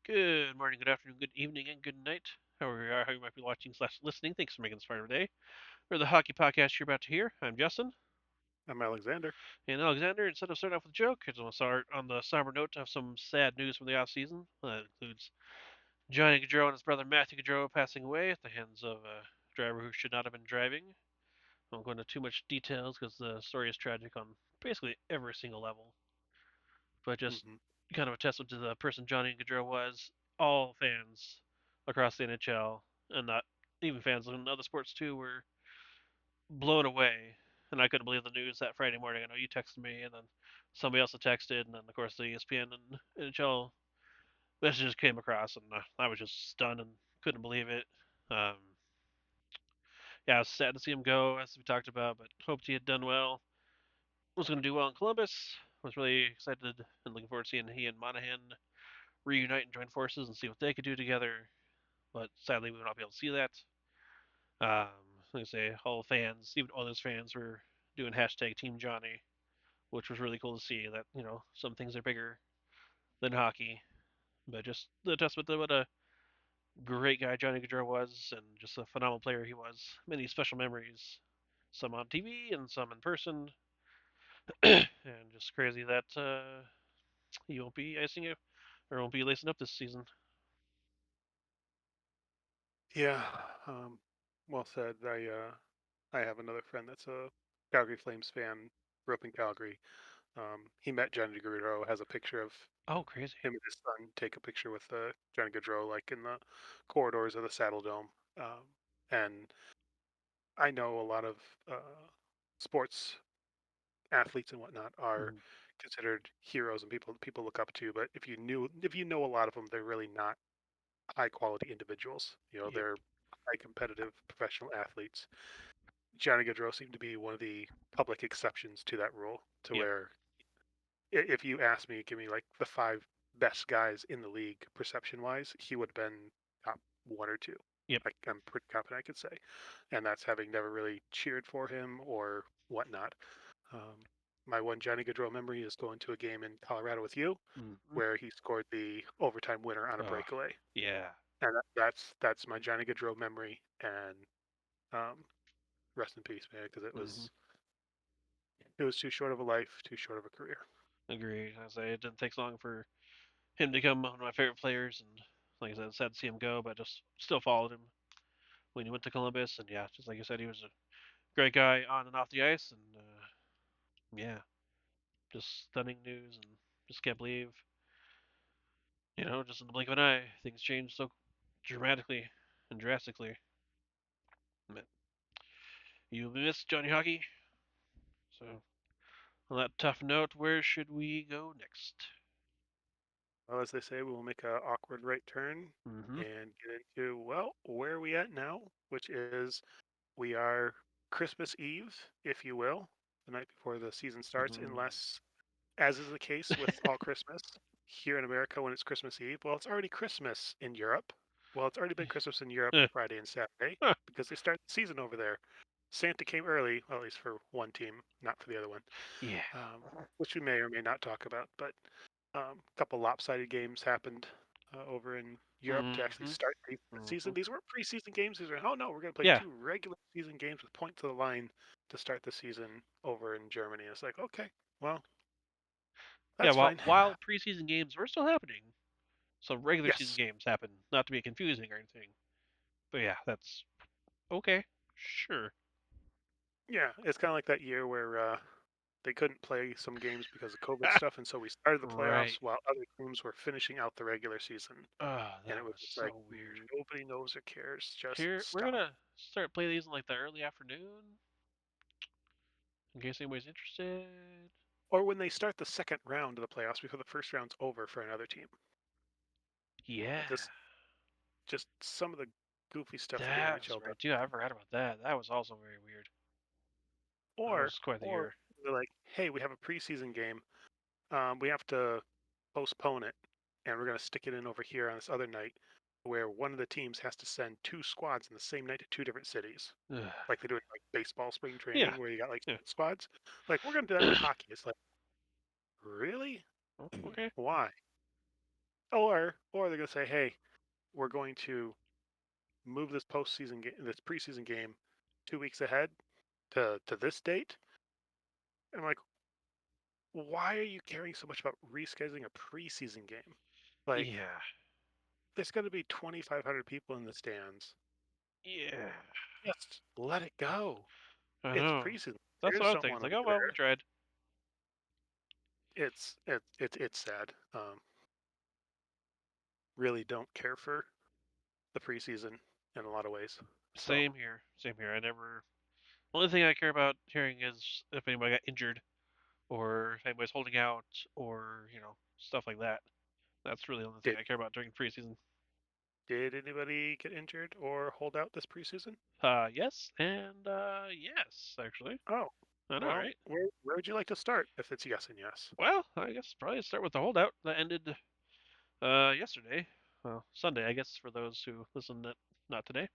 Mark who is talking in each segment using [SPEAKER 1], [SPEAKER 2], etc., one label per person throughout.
[SPEAKER 1] Good morning, good afternoon, good evening, and good night. However you are, how you might be watching slash listening. Thanks for making this part of the day. For the hockey podcast you're about to hear, I'm Justin.
[SPEAKER 2] I'm Alexander.
[SPEAKER 1] And Alexander, instead of starting off with a joke, I just want to start on the somber note of some sad news from the off season. That includes Johnny Gaudreau and his brother Matthew Gaudreau passing away at the hands of a driver who should not have been driving. I won't go into too much details because the story is tragic on basically every single level. But just
[SPEAKER 2] Hmm.
[SPEAKER 1] kind of a testament to the person Johnny Gaudreau was. All fans across the NHL, and not even fans in other sports too, were blown away. And I couldn't believe the news that Friday morning. I know you texted me, and then somebody else had texted, and then of course the ESPN and NHL messages came across, and I was just stunned and couldn't believe it. Um, yeah, I was sad to see him go, as we talked about, but hoped he had done well. Was going to do well in Columbus. Was really excited and looking forward to seeing he and Monahan reunite and join forces and see what they could do together. But sadly, we will not be able to see that. Like I say, all fans, even all those fans, were doing hashtag Team Johnny, which was really cool to see. That some things are bigger than hockey, but just the testament to what a great guy Johnny Gaudreau was, and just a phenomenal player he was. Many special memories, some on TV and some in person, and just crazy that he won't be icing it or won't be lacing up this season.
[SPEAKER 2] Yeah, um, well said. I have another friend that's a Calgary Flames fan. Grew up in Calgary. He met Johnny Gaudreau. Has a picture of
[SPEAKER 1] Oh, crazy!
[SPEAKER 2] him and his son take a picture with Johnny Gaudreau, like in the corridors of the Saddle Dome. And I know a lot of sports athletes and whatnot are
[SPEAKER 1] Mm-hmm.
[SPEAKER 2] considered heroes and people look up to. But if you know a lot of them, they're really not high quality individuals.
[SPEAKER 1] Yep,
[SPEAKER 2] They're high competitive professional athletes. Johnny Gaudreau seemed to be one of the public exceptions to that rule, to
[SPEAKER 1] yep,
[SPEAKER 2] where if you ask me, give me like the five best guys in the league perception wise, he would have been top one or two.
[SPEAKER 1] yep.
[SPEAKER 2] I'm pretty confident I could say, and that's having never really cheered for him or whatnot. Um, my one Johnny Gaudreau memory is going to a game in Colorado with you,
[SPEAKER 1] Mm-hmm.
[SPEAKER 2] where he scored the overtime winner on a
[SPEAKER 1] Oh,
[SPEAKER 2] breakaway,
[SPEAKER 1] yeah.
[SPEAKER 2] and that's my Johnny Gaudreau memory. And um, rest in peace, man, because
[SPEAKER 1] Mm-hmm.
[SPEAKER 2] it was too short of a life, too short of a career.
[SPEAKER 1] Agreed. I say it didn't take long for him to become one of my favorite players, and like I said, sad to see him go, but just still followed him when he went to Columbus, and yeah, just like you said, he was a great guy on and off the ice, and yeah, just stunning news, and just can't believe, just in the blink of an eye, things changed so dramatically and drastically. But you missed Johnny Hockey, so on that tough note, where should we go next?
[SPEAKER 2] Well, as they say, we will make a awkward right turn
[SPEAKER 1] Mm-hmm.
[SPEAKER 2] and get into, well, where are we at now? Which is we are Christmas Eve, if you will, the night before the season starts,
[SPEAKER 1] Mm-hmm.
[SPEAKER 2] unless, as is the case with all Christmas, here in America when it's Christmas Eve, well, it's already Christmas in Europe. Well, it's already been Christmas in Europe Friday and Saturday because they start the season over there. Santa came early, well, at least for one team, not for the other one,
[SPEAKER 1] Yeah.
[SPEAKER 2] which we may or may not talk about. But a couple lopsided games happened over in Europe to actually
[SPEAKER 1] Mm-hmm.
[SPEAKER 2] start the
[SPEAKER 1] Mm-hmm.
[SPEAKER 2] season. These weren't preseason games. These are, oh no, we're going to play
[SPEAKER 1] Yeah.
[SPEAKER 2] two regular season games with point to the line to start the season over in Germany. It's like, okay, well,
[SPEAKER 1] Yeah,
[SPEAKER 2] that's
[SPEAKER 1] while
[SPEAKER 2] fine.
[SPEAKER 1] while preseason games were still happening, some regular season
[SPEAKER 2] Yes.
[SPEAKER 1] games happened. Not to be confusing or anything, but yeah, that's okay. Sure.
[SPEAKER 2] Yeah, it's kind of like that year where they couldn't play some games because of COVID stuff, and so we started the
[SPEAKER 1] Right.
[SPEAKER 2] playoffs while other teams were finishing out the regular season,
[SPEAKER 1] Oh,
[SPEAKER 2] and it
[SPEAKER 1] that
[SPEAKER 2] was
[SPEAKER 1] was
[SPEAKER 2] just like
[SPEAKER 1] so weird.
[SPEAKER 2] nobody knows or cares. Just
[SPEAKER 1] Here, we're
[SPEAKER 2] stop.
[SPEAKER 1] gonna start playing these in like the early afternoon, in case anybody's interested.
[SPEAKER 2] Or when they start the second round of the playoffs before the first round's over for another team.
[SPEAKER 1] Yeah,
[SPEAKER 2] Just some of the goofy stuff that the
[SPEAKER 1] that was
[SPEAKER 2] NHL does.
[SPEAKER 1] right, dude. I forgot about that. That was also very weird. That
[SPEAKER 2] Or
[SPEAKER 1] was quite the
[SPEAKER 2] or
[SPEAKER 1] year.
[SPEAKER 2] they're like, hey, we have a preseason game. We have to postpone it, and we're going to stick it in over here on this other night, where one of the teams has to send two squads in the same night to two different cities,
[SPEAKER 1] Ugh.
[SPEAKER 2] like they do in like baseball spring
[SPEAKER 1] Yeah.
[SPEAKER 2] training, where you got like
[SPEAKER 1] Yeah.
[SPEAKER 2] squads. Like we're going to do that in hockey. It's like, really?
[SPEAKER 1] Oh, okay.
[SPEAKER 2] Why? or they're gonna say, hey, we're going to move this postseason game, this preseason game, 2 weeks ahead to this date. And I'm like, why are you caring so much about rescheduling a preseason game? Like,
[SPEAKER 1] Yeah.
[SPEAKER 2] there's going to be 2,500 people in the stands.
[SPEAKER 1] Yeah.
[SPEAKER 2] Just let it go.
[SPEAKER 1] I
[SPEAKER 2] It's
[SPEAKER 1] know.
[SPEAKER 2] preseason.
[SPEAKER 1] That's what
[SPEAKER 2] Players
[SPEAKER 1] I'm
[SPEAKER 2] don't
[SPEAKER 1] thinking.
[SPEAKER 2] want
[SPEAKER 1] It's
[SPEAKER 2] to
[SPEAKER 1] like,
[SPEAKER 2] be
[SPEAKER 1] oh well, we
[SPEAKER 2] there.
[SPEAKER 1] tried.
[SPEAKER 2] It's sad. Really don't care for the preseason in a lot of ways. So
[SPEAKER 1] Same here. Same here. I never. Only thing I care about hearing is if anybody got injured or if anybody's holding out or stuff like that. That's really the only thing
[SPEAKER 2] did
[SPEAKER 1] I care about during preseason.
[SPEAKER 2] did anybody get injured or hold out this preseason?
[SPEAKER 1] Yes, and yes, actually.
[SPEAKER 2] Oh,
[SPEAKER 1] I know,
[SPEAKER 2] well,
[SPEAKER 1] right?
[SPEAKER 2] where would you like to start if it's yes and yes?
[SPEAKER 1] Well, I guess probably start with the holdout that ended yesterday. Well, Sunday, I guess, for those who listen that not today,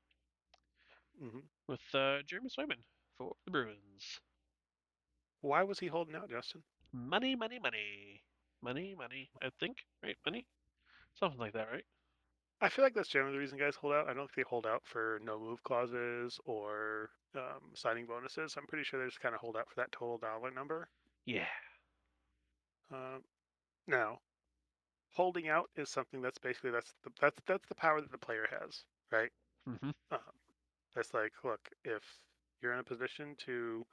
[SPEAKER 2] Hmm.
[SPEAKER 1] with Jeremy Swayman for the Bruins.
[SPEAKER 2] Why was he holding out, Justin?
[SPEAKER 1] Money, money, money. Money, money, I think, right? Money? Something like that, right?
[SPEAKER 2] I feel like that's generally the reason guys hold out. I don't think they hold out for no move clauses or signing bonuses. I'm pretty sure they just kind of hold out for that total dollar number.
[SPEAKER 1] Yeah.
[SPEAKER 2] Um, Now, holding out is something that's basically that's the power that the player has, right?
[SPEAKER 1] Hmm.
[SPEAKER 2] Um, that's like, look, if you're in a position to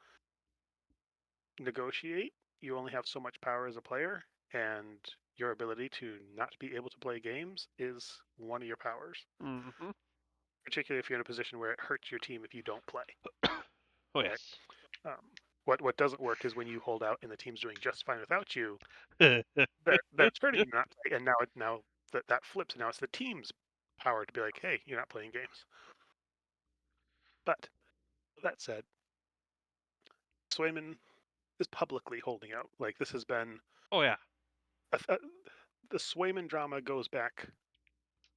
[SPEAKER 2] negotiate, you only have so much power as a player, and your ability to not be able to play games is one of your powers.
[SPEAKER 1] Hmm.
[SPEAKER 2] Particularly if you're in a position where it hurts your team if you don't play,
[SPEAKER 1] Oh,
[SPEAKER 2] right?
[SPEAKER 1] yes.
[SPEAKER 2] What doesn't work is when you hold out and the team's doing just fine without you. That it's hurting you not play, and now that flips, and now it's the team's power to be like, hey, you're not playing games. But that said, Swayman is publicly holding out. Like this has been
[SPEAKER 1] Oh, yeah.
[SPEAKER 2] a, the Swayman drama goes back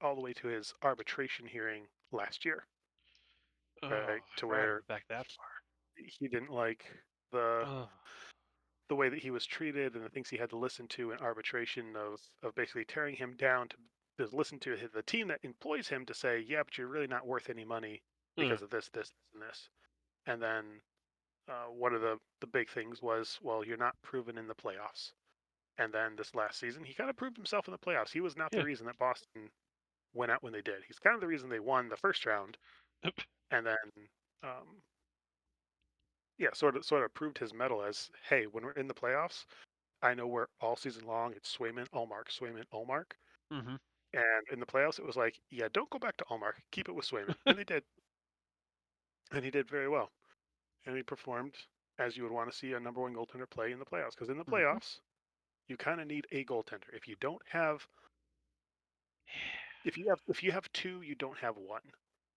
[SPEAKER 2] all the way to his arbitration hearing last year,
[SPEAKER 1] Oh,
[SPEAKER 2] right? To
[SPEAKER 1] right, it
[SPEAKER 2] where
[SPEAKER 1] went back that far.
[SPEAKER 2] he didn't like the
[SPEAKER 1] Oh.
[SPEAKER 2] the way that he was treated and the things he had to listen to in arbitration of basically tearing him down to listen to the team that employs him to say, yeah, but you're really not worth any money
[SPEAKER 1] Uh,
[SPEAKER 2] because of this, and this. And then one of the big things was, well, you're not proven in the playoffs. And then this last season, he kind of proved himself in the playoffs. He was not the
[SPEAKER 1] yeah.
[SPEAKER 2] reason that Boston went out when they did. He's kind of the reason they won the first round, and then um, yeah, sort of proved his mettle as, hey, when we're in the playoffs, I know we're all season long. It's Swayman, Allmark, Swayman, Allmark.
[SPEAKER 1] Hmm.
[SPEAKER 2] And in the playoffs, it was like, yeah, don't go back to Allmark. Keep it with Swayman. And they did. And he did very well. And he performed as you would want to see a number one goaltender play in the playoffs. Because in the
[SPEAKER 1] Hmm.
[SPEAKER 2] playoffs, you kind of need a goaltender. If you don't have, if you have two, you don't have one,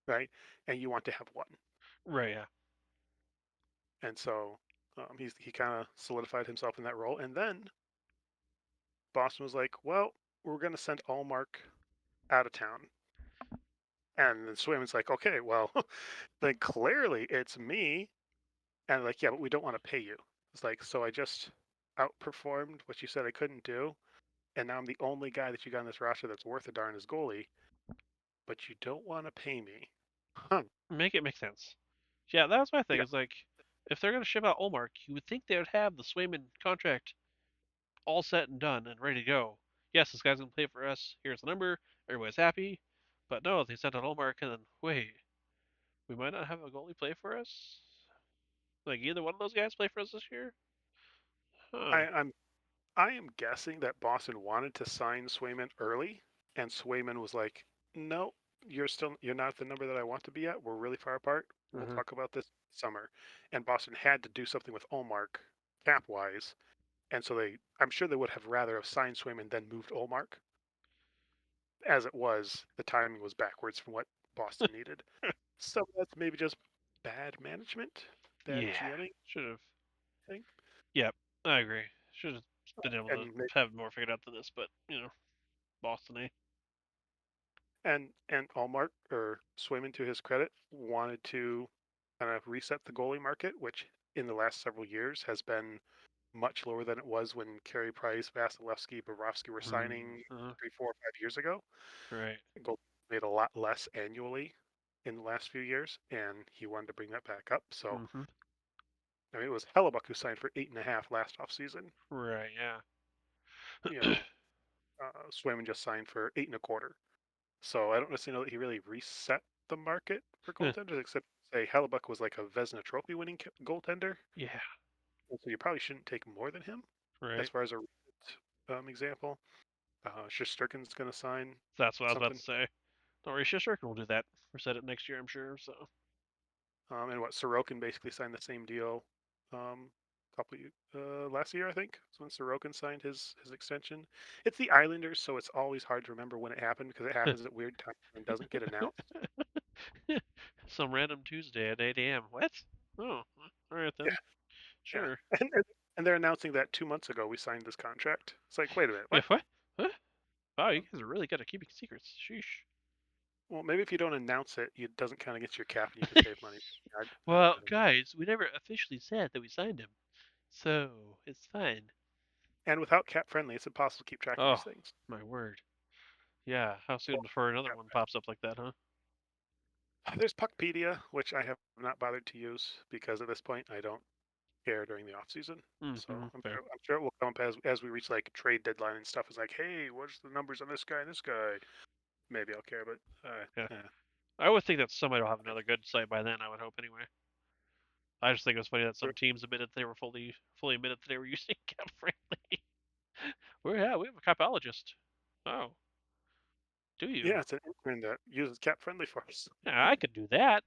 [SPEAKER 2] right? And you want to have one.
[SPEAKER 1] Right, yeah.
[SPEAKER 2] And so he kind of solidified himself in that role. And then Boston was like, well, we're going to send Allmark out of town. And then Swayman's like, okay, well, then clearly it's me. And like, yeah, but we don't want to pay you. It's like, so I just outperformed what you said I couldn't do. And now I'm the only guy that you got on this roster that's worth a darn as goalie, but you don't want to pay me. Huh.
[SPEAKER 1] Make it make sense. Yeah, that was my thing.
[SPEAKER 2] Yeah.
[SPEAKER 1] Is like, if they're gonna ship out Olmark, you would think they would have the Swayman contract all set and done and ready to go. Yes, this guy's gonna play for us. Here's the number. Everybody's happy. But no, they sent out Olmark and then wait, we might not have a goalie play for us. Like either one of those guys play for us this year? Huh.
[SPEAKER 2] I, I'm I am guessing that Boston wanted to sign Swayman early, and Swayman was like, "No, you're not the number that I want to be at. We're really far apart. We'll
[SPEAKER 1] Uh-huh.
[SPEAKER 2] talk about this summer." And Boston had to do something with Olmark cap wise, and so I'm sure they would have rather have signed Swayman than moved Olmark. As it was, the timing was backwards from what Boston needed. So that's maybe just bad management, bad
[SPEAKER 1] Yeah.
[SPEAKER 2] GMing,
[SPEAKER 1] Should have.
[SPEAKER 2] I think.
[SPEAKER 1] Yep. I agree. Should have been able to
[SPEAKER 2] And
[SPEAKER 1] have more figured out than this, but Boston, eh?
[SPEAKER 2] and Allmark or Swayman, to his credit, wanted to kind of reset the goalie market, which in the last several years has been much lower than it was when Carey Price, Vasilevsky, Bobrovsky were signing
[SPEAKER 1] Mm-hmm.
[SPEAKER 2] 3, 4, 5 years ago.
[SPEAKER 1] Right.
[SPEAKER 2] Gold made a lot less annually in the last few years, and he wanted to bring that back up. So
[SPEAKER 1] Mm-hmm.
[SPEAKER 2] I mean, it was Hellebuck who signed for 8.5 last offseason.
[SPEAKER 1] Right. Yeah.
[SPEAKER 2] You know, Swayman just signed for 8.25. So I don't necessarily know that he really reset the market for goaltenders, except say Hellebuck was like a Vezina Trophy winning goaltender,
[SPEAKER 1] Yeah.
[SPEAKER 2] and so you probably shouldn't take more than him as
[SPEAKER 1] Right.
[SPEAKER 2] far as a recent example. Shesterkin's going to sign
[SPEAKER 1] That's what I was about
[SPEAKER 2] something,
[SPEAKER 1] to say. Don't worry, Shisterkin will do that. Reset it next year, I'm sure. So.
[SPEAKER 2] and what Sorokin basically signed the same deal couple last year, I think, is when Sorokin signed his extension. It's the Islanders, so it's always hard to remember when it happened because it happens at weird times and doesn't get announced.
[SPEAKER 1] Some random Tuesday at 8 a.m. What? Oh, all right
[SPEAKER 2] Yeah,
[SPEAKER 1] then.
[SPEAKER 2] yeah,
[SPEAKER 1] Sure.
[SPEAKER 2] and they're announcing that 2 months ago we signed this contract. It's like, wait a minute,
[SPEAKER 1] Yeah.
[SPEAKER 2] what?
[SPEAKER 1] What? What? Wow, you guys are really good at keeping secrets. Sheesh.
[SPEAKER 2] Well, maybe if you don't announce it, it doesn't count against your cap and you can save money.
[SPEAKER 1] Well,
[SPEAKER 2] I don't know.
[SPEAKER 1] guys, we never officially said that we signed him, so it's fine.
[SPEAKER 2] And without cap friendly, it's impossible to keep track of these
[SPEAKER 1] Oh,
[SPEAKER 2] things.
[SPEAKER 1] my word. Yeah. How soon
[SPEAKER 2] Well,
[SPEAKER 1] before another
[SPEAKER 2] yeah.
[SPEAKER 1] one pops up like that, huh?
[SPEAKER 2] There's Puckpedia, which I have not bothered to use because at this point I don't care during the off season.
[SPEAKER 1] Mm-hmm.
[SPEAKER 2] So I'm
[SPEAKER 1] Fair.
[SPEAKER 2] sure, I'm sure it will come up as we reach like trade deadline and stuff. It's like, hey, what's the numbers on this guy and this guy? Maybe I'll care, but
[SPEAKER 1] Yeah.
[SPEAKER 2] yeah.
[SPEAKER 1] I would think that somebody will have another good site by then. I would hope anyway. I just think it was funny that
[SPEAKER 2] Sure.
[SPEAKER 1] some teams admitted they were fully admitted that they were using cap friendly. Yeah, we have a capologist. Oh, do you?
[SPEAKER 2] Yeah, it's an intern that uses cap friendly for us.
[SPEAKER 1] Yeah, I could do that.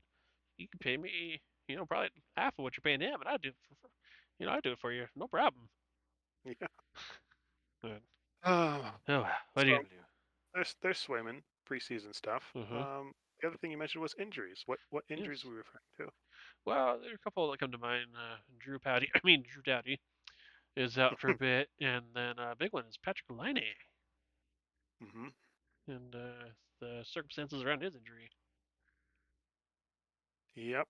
[SPEAKER 1] You can pay me, probably half of what you're paying him, and I do it I do it for you, no problem.
[SPEAKER 2] Yeah.
[SPEAKER 1] But,
[SPEAKER 2] Oh,
[SPEAKER 1] oh, well, what are you
[SPEAKER 2] so
[SPEAKER 1] gonna do?
[SPEAKER 2] there's swimming preseason stuff.
[SPEAKER 1] Uh-huh.
[SPEAKER 2] The other thing you mentioned was injuries. What injuries
[SPEAKER 1] Yes.
[SPEAKER 2] were we referring to?
[SPEAKER 1] Well, there are a couple that come to mind. Drew Doughty is out for a bit, and then a big one is Patrick Laine,
[SPEAKER 2] Hmm.
[SPEAKER 1] and the circumstances around his injury.
[SPEAKER 2] Yep.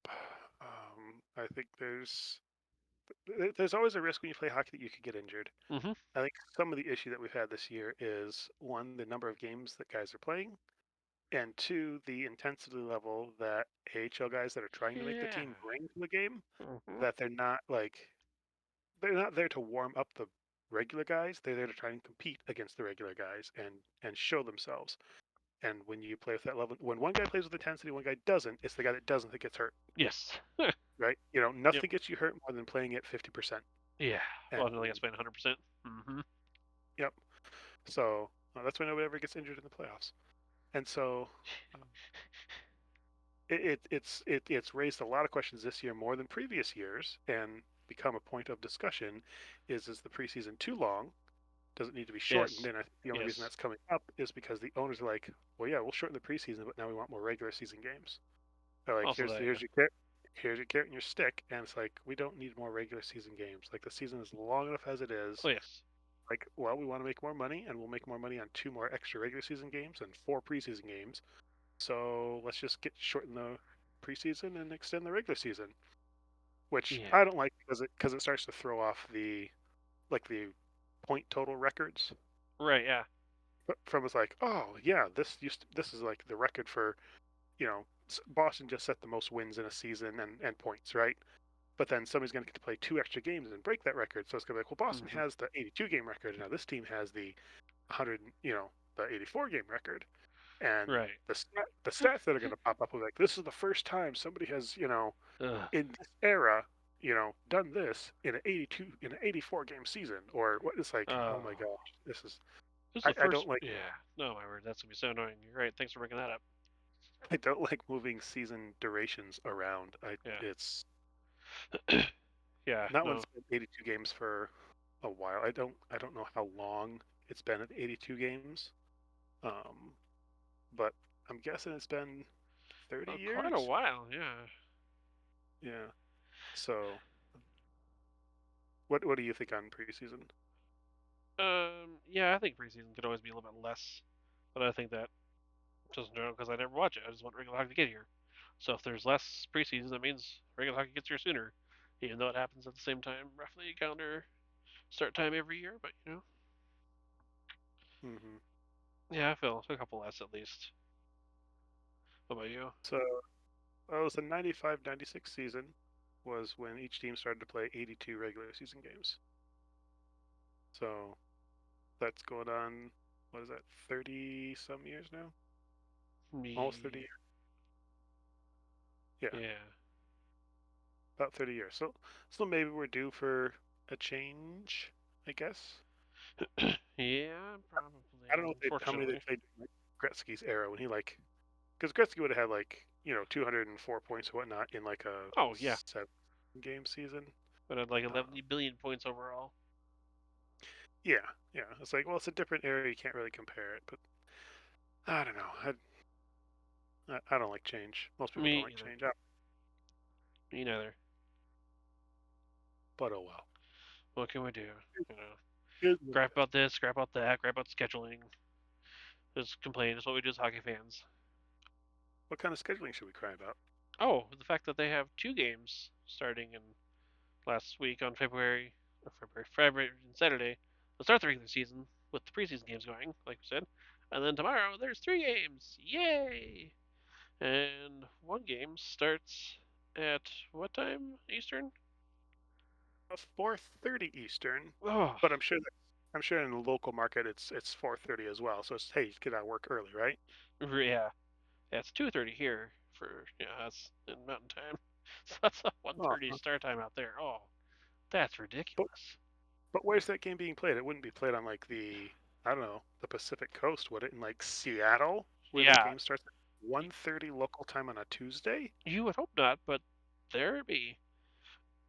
[SPEAKER 2] I think there's always a risk when you play hockey that you could get injured.
[SPEAKER 1] Mm-hmm.
[SPEAKER 2] I think some of the issue that we've had this year is one, the number of games that guys are playing, and two, the intensity level that AHL guys that are trying to make the
[SPEAKER 1] Yeah.
[SPEAKER 2] team bring to the game.
[SPEAKER 1] Mm-hmm.
[SPEAKER 2] That they're not there to warm up the regular guys. They're there to try and compete against the regular guys and show themselves. And when you play with that level, when one guy plays with intensity, one guy doesn't. It's the guy that doesn't that gets hurt,
[SPEAKER 1] Yes.
[SPEAKER 2] right?
[SPEAKER 1] Yep.
[SPEAKER 2] Nothing gets you hurt more than playing at 50%.
[SPEAKER 1] Yeah.
[SPEAKER 2] And
[SPEAKER 1] Well, I guess playing 100%. Mm-hmm.
[SPEAKER 2] yep. So that's why nobody ever gets injured in the playoffs. And so uh, it's raised a lot of questions this year more than previous years, and become a point of discussion. Is the preseason too long? Does it need to be shortened?
[SPEAKER 1] Yes.
[SPEAKER 2] And I think the only reason
[SPEAKER 1] Yes.
[SPEAKER 2] that's coming up is because the owners are like, well, yeah, we'll shorten the preseason, but now we want more regular season games. They're like,
[SPEAKER 1] Also that. Yeah.
[SPEAKER 2] here's your carrot and your stick, and it's like we don't need more regular season games. Like the season is long enough as it is.
[SPEAKER 1] Oh yes.
[SPEAKER 2] Like, well, we want to make more money, and we'll make more money on two more extra regular season games and four preseason games. So let's just get shorten the preseason and extend the regular season, which
[SPEAKER 1] Yeah.
[SPEAKER 2] I don't like because it starts to throw off the point total records.
[SPEAKER 1] Right. Yeah.
[SPEAKER 2] But from it's like, oh yeah, this is like the record for Boston just set the most wins in a season and points, right? But then somebody's going to get to play two extra games and break that record. So it's going to be like, well, Boston
[SPEAKER 1] Mm-hmm.
[SPEAKER 2] has the 82 game record. Now this team has the 100, the 84 game record. And
[SPEAKER 1] Right.
[SPEAKER 2] the stats that are going to pop up are like, this is the first time somebody has,
[SPEAKER 1] Ugh.
[SPEAKER 2] in this era, done this in an 84 game season. Or what it's like, oh my
[SPEAKER 1] Oh.
[SPEAKER 2] gosh,
[SPEAKER 1] This is the
[SPEAKER 2] I
[SPEAKER 1] first.
[SPEAKER 2] don't like
[SPEAKER 1] Yeah. No, my word. That's gonna be so annoying. You're right. Thanks for bringing that up.
[SPEAKER 2] I don't like moving season durations around.
[SPEAKER 1] Yeah.
[SPEAKER 2] It's
[SPEAKER 1] Yeah.
[SPEAKER 2] not when
[SPEAKER 1] No.
[SPEAKER 2] it's been 82 games for a while. I don't know how long it's been at 82 games. Um, but I'm guessing it's been 30
[SPEAKER 1] Quite a
[SPEAKER 2] years.
[SPEAKER 1] while. Yeah.
[SPEAKER 2] Yeah. So what do you think on preseason?
[SPEAKER 1] Yeah. I think preseason could always be a little bit less, but I think that just in general because I never watch it. I just want regular hockey to get here. So if there's less preseason, that means regular hockey gets here sooner, even though it happens at the same time, roughly calendar. start time every year, but
[SPEAKER 2] Hmm.
[SPEAKER 1] yeah, I feel a couple less at least. What about you?
[SPEAKER 2] So it was the 95-96 season was when each team started to play 82 regular season games. So that's going on, what is that, 30 some years now? Almost 30
[SPEAKER 1] Me,
[SPEAKER 2] years. Yeah,
[SPEAKER 1] yeah,
[SPEAKER 2] about 30 years. So maybe we're due for a change, I guess.
[SPEAKER 1] yeah,
[SPEAKER 2] I don't know
[SPEAKER 1] probably.
[SPEAKER 2] how many they
[SPEAKER 1] Unfortunately.
[SPEAKER 2] played in like Gretzky's era when he like, because Gretzky would have had like 204 points or whatnot in like a
[SPEAKER 1] Oh yeah,
[SPEAKER 2] 7 game season.
[SPEAKER 1] but had like
[SPEAKER 2] Uh,
[SPEAKER 1] 11 billion points overall.
[SPEAKER 2] yeah, yeah. It's like, well, it's a different era. You can't really compare it, but I don't know. I don't like change. Most people
[SPEAKER 1] Me
[SPEAKER 2] don't like
[SPEAKER 1] either.
[SPEAKER 2] change.
[SPEAKER 1] Me neither.
[SPEAKER 2] But oh well.
[SPEAKER 1] What can we do? You know,
[SPEAKER 2] Here's what it
[SPEAKER 1] gripe
[SPEAKER 2] is.
[SPEAKER 1] about this, gripe about that, gripe about scheduling. Just complain. That's what we do as hockey fans.
[SPEAKER 2] What kind of scheduling should we cry about?
[SPEAKER 1] Oh, the fact that they have two games starting in last week on February and Saturday. They'll start the regular season with the preseason games going, like we said, and then tomorrow there's three games. Yay! And one game starts at what time Eastern?
[SPEAKER 2] 4:30 Eastern,
[SPEAKER 1] Oh,
[SPEAKER 2] but I'm sure in the local market it's 4:30 as well. So it's, hey, get out of work early, right?
[SPEAKER 1] yeah. Yeah, it's 2:30 here for us in Mountain Time. So that's a 1:30
[SPEAKER 2] Uh-huh.
[SPEAKER 1] start time out there. Oh, that's
[SPEAKER 2] But
[SPEAKER 1] ridiculous.
[SPEAKER 2] but where's that game being played? It wouldn't be played on like I don't know, the Pacific Coast, would it? In like Seattle, where that
[SPEAKER 1] Yeah,
[SPEAKER 2] game starts at 1:30 local time on a Tuesday?
[SPEAKER 1] you would hope not, but there it be.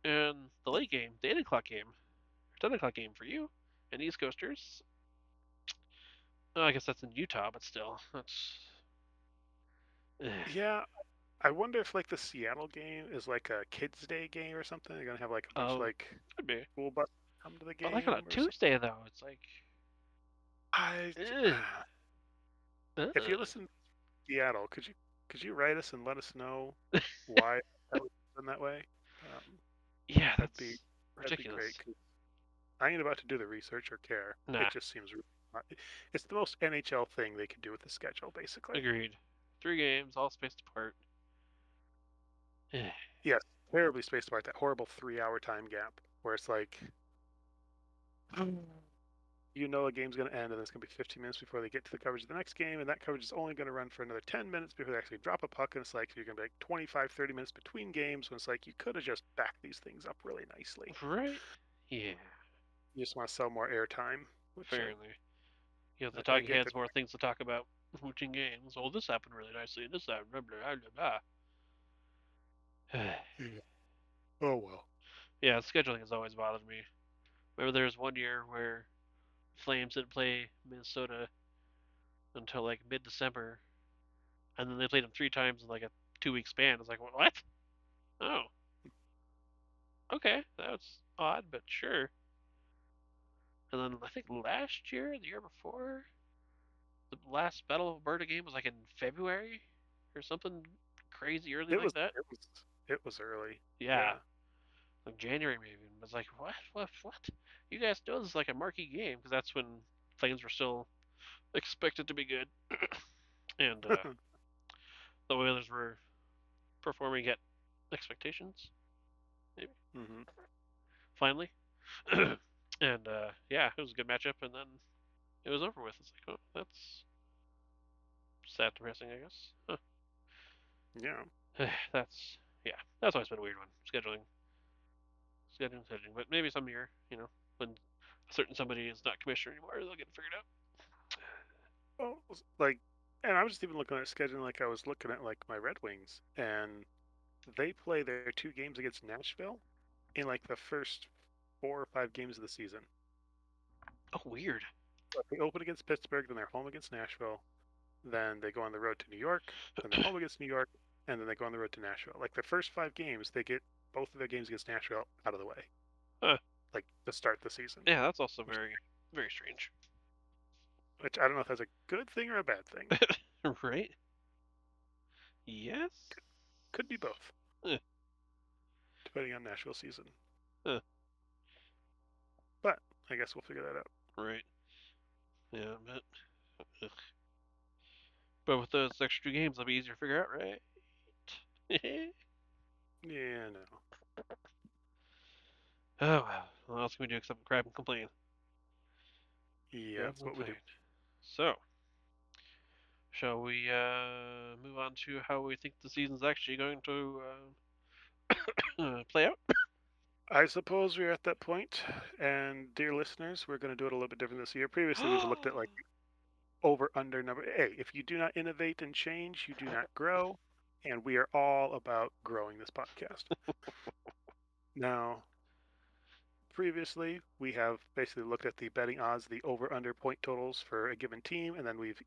[SPEAKER 1] And the late game, the 8 o'clock game, 10 o'clock game for you and East Coasters. I guess that's in Utah, but still, that's. Eh.
[SPEAKER 2] Yeah, I wonder if like the Seattle game is like a kids' day game or something. They're gonna have like a bunch of
[SPEAKER 1] Oh,
[SPEAKER 2] like
[SPEAKER 1] could be.
[SPEAKER 2] school buses come to the
[SPEAKER 1] But like on a
[SPEAKER 2] game or something.
[SPEAKER 1] Tuesday though, it's like,
[SPEAKER 2] I,
[SPEAKER 1] ugh,
[SPEAKER 2] if you
[SPEAKER 1] uh,
[SPEAKER 2] listen to Seattle, could you write us and let us know why that was done that way? Um,
[SPEAKER 1] yeah,
[SPEAKER 2] that'd be
[SPEAKER 1] that's
[SPEAKER 2] that'd be great.
[SPEAKER 1] ridiculous.
[SPEAKER 2] 'Cause I ain't about to do the research or care. It
[SPEAKER 1] Nah,
[SPEAKER 2] just seems it's the most NHL thing they could do with the schedule, basically.
[SPEAKER 1] agreed. 3 games, all spaced apart. Eh.
[SPEAKER 2] Yes, terribly spaced apart. That horrible 3-hour time gap where it's like a game's going to end and it's going to be 15 minutes before they get to the coverage of the next game, and that coverage is only going to run for another 10 minutes before they actually drop a puck, and it's like you're going to be like 25, 30 minutes between games when it's like you could have just backed these things up really nicely.
[SPEAKER 1] Right? Yeah,
[SPEAKER 2] You just want to sell more airtime, which
[SPEAKER 1] apparently. You know, the
[SPEAKER 2] I
[SPEAKER 1] talking
[SPEAKER 2] get that.
[SPEAKER 1] heads more things to talk about between games. Oh, this happened really nicely. This happened, blah, blah, blah, blah.
[SPEAKER 2] Yeah. Oh well.
[SPEAKER 1] Yeah, scheduling has always bothered me. Remember there was one year where Flames didn't play Minnesota until like mid-December, and then they played them 3 times in like a 2-week span. It's like, what? Oh, okay, that was odd, but sure. And then I think last year, the year before, the last Battle of Alberta game was like in February or something crazy early
[SPEAKER 2] It
[SPEAKER 1] like
[SPEAKER 2] was
[SPEAKER 1] that.
[SPEAKER 2] it was it was early.
[SPEAKER 1] Yeah,
[SPEAKER 2] Yeah.
[SPEAKER 1] like January maybe. And I was like, what? What? You guys know this is like a marquee game because that's when Flames were still expected to be good, and the Oilers were performing at expectations. Maybe
[SPEAKER 2] Hmm.
[SPEAKER 1] finally, and yeah, it was a good matchup, and then it was over with. It's like, oh, that's sad, depressing, I guess.
[SPEAKER 2] Yeah.
[SPEAKER 1] Huh. That's yeah, that's always been a weird one. Scheduling. But maybe some year, when a certain somebody is not commissioner anymore, they'll get it figured out.
[SPEAKER 2] Well, like, and I was just even looking at scheduling, like I was looking at like my Red Wings, and they play their 2 games against Nashville in like the first 4 or 5 games of the season.
[SPEAKER 1] Oh, weird.
[SPEAKER 2] Like they open against Pittsburgh, then they're home against Nashville, then they go on the road to New York, then they're home against New York, and then they go on the road to Nashville. Like the first 5 games, they get both of their games against Nashville out of the way,
[SPEAKER 1] Huh.
[SPEAKER 2] like to start the season.
[SPEAKER 1] Yeah, that's also
[SPEAKER 2] Which,
[SPEAKER 1] very, very strange.
[SPEAKER 2] which I don't know if that's a good thing or a bad thing.
[SPEAKER 1] Right? Yes.
[SPEAKER 2] Could be both,
[SPEAKER 1] Huh.
[SPEAKER 2] depending on Nashville season.
[SPEAKER 1] Huh.
[SPEAKER 2] But I guess we'll figure that out.
[SPEAKER 1] Right. Yeah, but with those extra two games, it'll be easier to figure out, right?
[SPEAKER 2] Yeah, no.
[SPEAKER 1] Oh well. What else can we do except crab and complain?
[SPEAKER 2] Yeah,
[SPEAKER 1] Crab and
[SPEAKER 2] that's what we do.
[SPEAKER 1] complain. So, shall we move on to how we think the season's actually going to play out?
[SPEAKER 2] I suppose we're at that point, and dear listeners, we're going to do it a little bit different this year. Previously, we've looked at like over under number. Hey, if you do not innovate and change, you do not grow, and we are all about growing this podcast. Now, previously, we have basically looked at the betting odds, the over under point totals for a given team, and then we've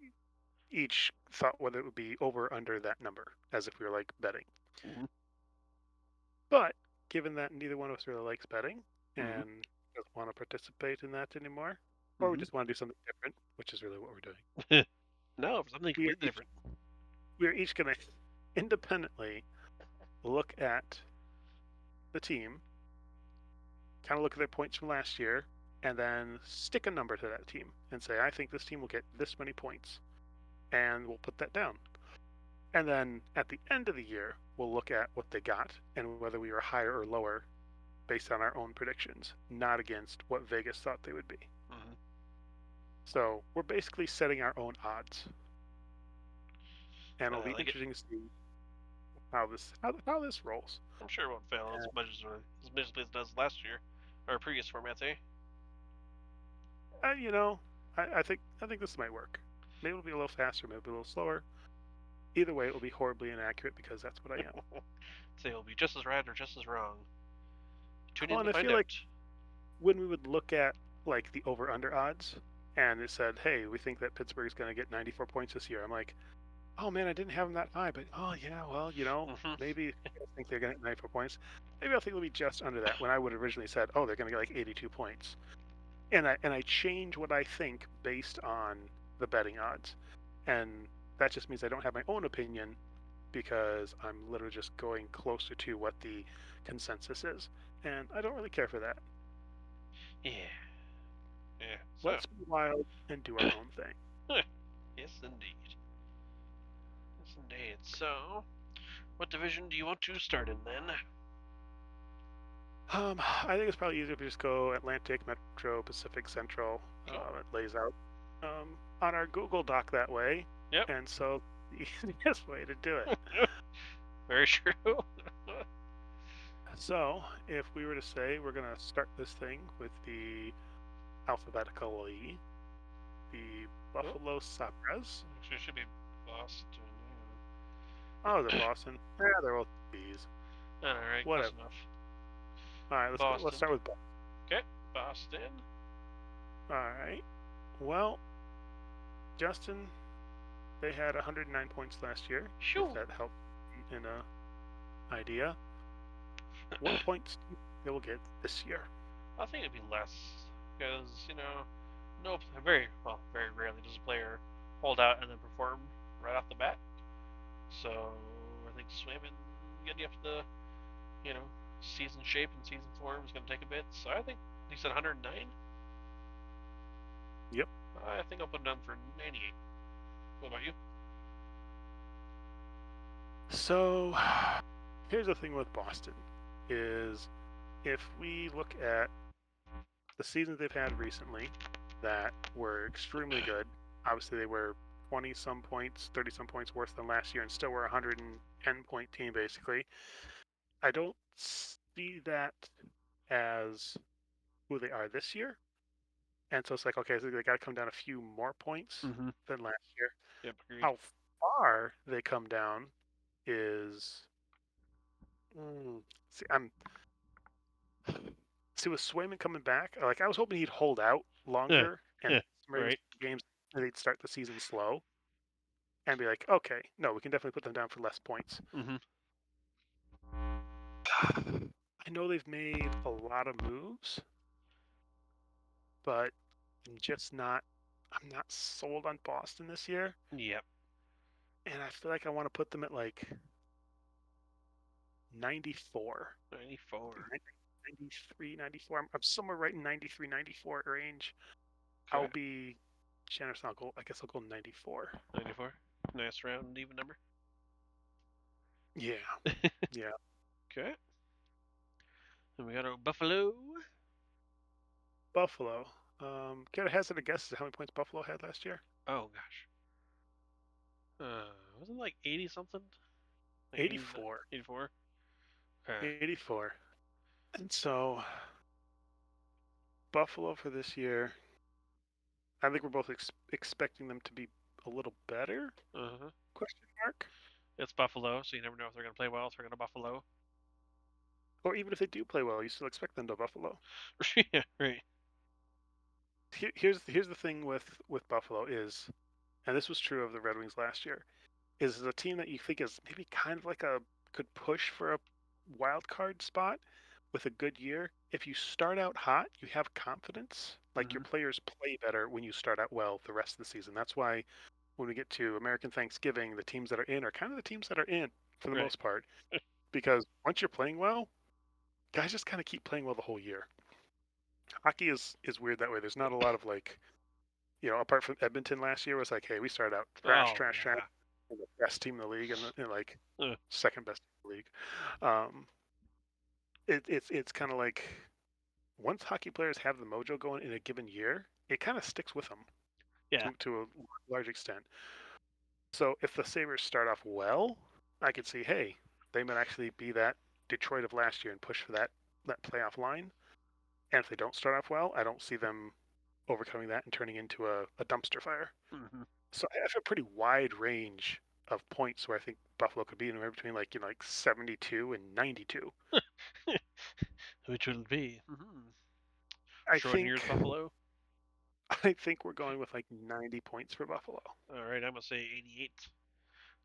[SPEAKER 2] each thought whether it would be over or under that number, as if we were like betting.
[SPEAKER 1] Mm-hmm.
[SPEAKER 2] But given that neither one of us really likes betting
[SPEAKER 1] Mm-hmm.
[SPEAKER 2] and doesn't want to participate in that anymore, or we
[SPEAKER 1] Mm-hmm.
[SPEAKER 2] just want to do something different, which is really what we're doing,
[SPEAKER 1] No, for something
[SPEAKER 2] we are
[SPEAKER 1] completely
[SPEAKER 2] each
[SPEAKER 1] different.
[SPEAKER 2] we are each going to independently look at the team, kind of look at their points from last year, and then stick a number to that team and say, I think this team will get this many points, and we'll put that down. And then at the end of the year, we'll look at what they got and whether we were higher or lower based on our own predictions, not against what Vegas thought they would be.
[SPEAKER 1] Mm-hmm.
[SPEAKER 2] So we're basically setting our own odds, and it'll
[SPEAKER 1] I
[SPEAKER 2] be
[SPEAKER 1] like it.
[SPEAKER 2] interesting to see how this rolls.
[SPEAKER 1] I'm sure it won't fail as much as it does last year, or previous formats, eh?
[SPEAKER 2] You know, I think this might work. Maybe it'll be a little faster, maybe a little slower. Either way, it will be horribly inaccurate because that's what I am.
[SPEAKER 1] So it'll be just as right or just as wrong. Tune
[SPEAKER 2] Oh,
[SPEAKER 1] in
[SPEAKER 2] and
[SPEAKER 1] to
[SPEAKER 2] I
[SPEAKER 1] find
[SPEAKER 2] feel like
[SPEAKER 1] out.
[SPEAKER 2] when we would look at like the over under odds, and it said, "Hey, we think that Pittsburgh's going to get 94 points this year," I'm like, oh man, I didn't have them that high, but oh yeah, well,
[SPEAKER 1] Mm-hmm.
[SPEAKER 2] maybe if you guys think they're going to get 94 points, maybe I'll think it'll be just under that. When I would have originally said, oh, they're going to get like 82 points, and I change what I think based on the betting odds, and that just means I don't have my own opinion because I'm literally just going closer to what the consensus is, and I don't really care for that.
[SPEAKER 1] Yeah. Yeah. So,
[SPEAKER 2] Let's be wild and do our own thing.
[SPEAKER 1] yes, indeed. Yes, indeed. So, what division do you want to start in then?
[SPEAKER 2] I think it's probably easier if we just go Atlantic, Metro, Pacific, Central.
[SPEAKER 1] Cool.
[SPEAKER 2] It lays out on our Google Doc that way,
[SPEAKER 1] Yep.
[SPEAKER 2] and so the easiest way to do it.
[SPEAKER 1] Very true.
[SPEAKER 2] So, if we were to say we're going to start this thing with the alphabetically, the
[SPEAKER 1] Oh,
[SPEAKER 2] Buffalo Sabres.
[SPEAKER 1] actually, it should be Boston.
[SPEAKER 2] Oh, is it Boston? Yeah, they're all B's.
[SPEAKER 1] All right, close
[SPEAKER 2] Whatever.
[SPEAKER 1] enough.
[SPEAKER 2] All right, let's go. Let's
[SPEAKER 1] Boston.
[SPEAKER 2] start with Boston.
[SPEAKER 1] Okay, Boston.
[SPEAKER 2] All right. Well, Justin, they had 109 points last year. If
[SPEAKER 1] Shoo.
[SPEAKER 2] that helped in a idea. What points do you think they will get this year?
[SPEAKER 1] I think it'd be less because no, very well, very rarely does a player hold out and then perform right off the bat. So I think swimming, getting up to the you know season shape and season form is going to take a bit. So I think he said 109.
[SPEAKER 2] Yep.
[SPEAKER 1] I think I'll put it down for 98. What about you?
[SPEAKER 2] So here's the thing with Boston is if we look at the seasons they've had recently that were extremely good, obviously they were 20 some points, 30 some points worse than last year and still were a 110 point team basically. I don't see that as who they are this year. And so it's like, okay, so they got to come down a few more points
[SPEAKER 1] Mm-hmm.
[SPEAKER 2] than last year.
[SPEAKER 1] Yep, agreed.
[SPEAKER 2] How far they come down is, mm, see, with Swayman coming back, like I was hoping he'd hold out
[SPEAKER 1] Yeah,
[SPEAKER 2] longer and
[SPEAKER 1] yeah,
[SPEAKER 2] maybe
[SPEAKER 1] right.
[SPEAKER 2] some games and they'd start the season slow and be like, okay, no, we can definitely put them down for less points.
[SPEAKER 1] Mm-hmm.
[SPEAKER 2] I know they've made a lot of moves, but I'm just not. I'm not sold on Boston this year,
[SPEAKER 1] Yep,
[SPEAKER 2] and I feel like I want to put them at like 94.
[SPEAKER 1] 94.
[SPEAKER 2] 93, 94. I'm somewhere right in 93, 94 range.
[SPEAKER 1] Okay.
[SPEAKER 2] I'll be generous. I guess I'll go 94.
[SPEAKER 1] 94. Nice round and even number.
[SPEAKER 2] Yeah, yeah.
[SPEAKER 1] Okay. And we got our Buffalo.
[SPEAKER 2] Buffalo. Get a hazard a guess at how many points Buffalo had last year?
[SPEAKER 1] Oh gosh. Wasn't it like 80 something? Like 80,
[SPEAKER 2] 84.
[SPEAKER 1] 84? Okay.
[SPEAKER 2] 84. And so Buffalo for this year, I think we're both expecting them to be a little better?
[SPEAKER 1] Uh-huh.
[SPEAKER 2] Question mark.
[SPEAKER 1] It's Buffalo, so you never know if they're going to play well, if they're going to Buffalo.
[SPEAKER 2] Or even if they do play well, you still expect them to Buffalo.
[SPEAKER 1] Yeah, right.
[SPEAKER 2] Here's the thing with Buffalo is, and this was true of the Red Wings last year, is a team that you think is maybe kind of like a could push for a wild card spot with a good year. If you start out hot, you have confidence. Like your
[SPEAKER 1] Mm-hmm.
[SPEAKER 2] players play better when you start out well the rest of the season. That's why when we get to American Thanksgiving, the teams that are in are kind of the teams that are in for the
[SPEAKER 1] Right.
[SPEAKER 2] most part. Because once you're playing well, guys just kind of keep playing well the whole year. Hockey is weird that way. There's not a lot of like, apart from Edmonton last year was like, hey, we started out trash,
[SPEAKER 1] Oh,
[SPEAKER 2] trash, trash,
[SPEAKER 1] yeah.
[SPEAKER 2] we're the best team in the league and like
[SPEAKER 1] Uh,
[SPEAKER 2] second best team in the league. Um, it's kind of like once hockey players have the mojo going in a given year, it kind of sticks with them
[SPEAKER 1] yeah.
[SPEAKER 2] to a large extent. So if the Sabres start off well, I could see, hey, they might actually be that Detroit of last year and push for that playoff line. And if they don't start off well, I don't see them overcoming that and turning into a dumpster fire.
[SPEAKER 1] Mm-hmm.
[SPEAKER 2] So I have a pretty wide range of points where I think Buffalo could be anywhere between like 72 and 92.
[SPEAKER 1] Which would it be? Mm-hmm.
[SPEAKER 2] I
[SPEAKER 1] Schrodinger's
[SPEAKER 2] think
[SPEAKER 1] Buffalo.
[SPEAKER 2] I think we're going with like 90 points for Buffalo.
[SPEAKER 1] All right, I'm going to say 88.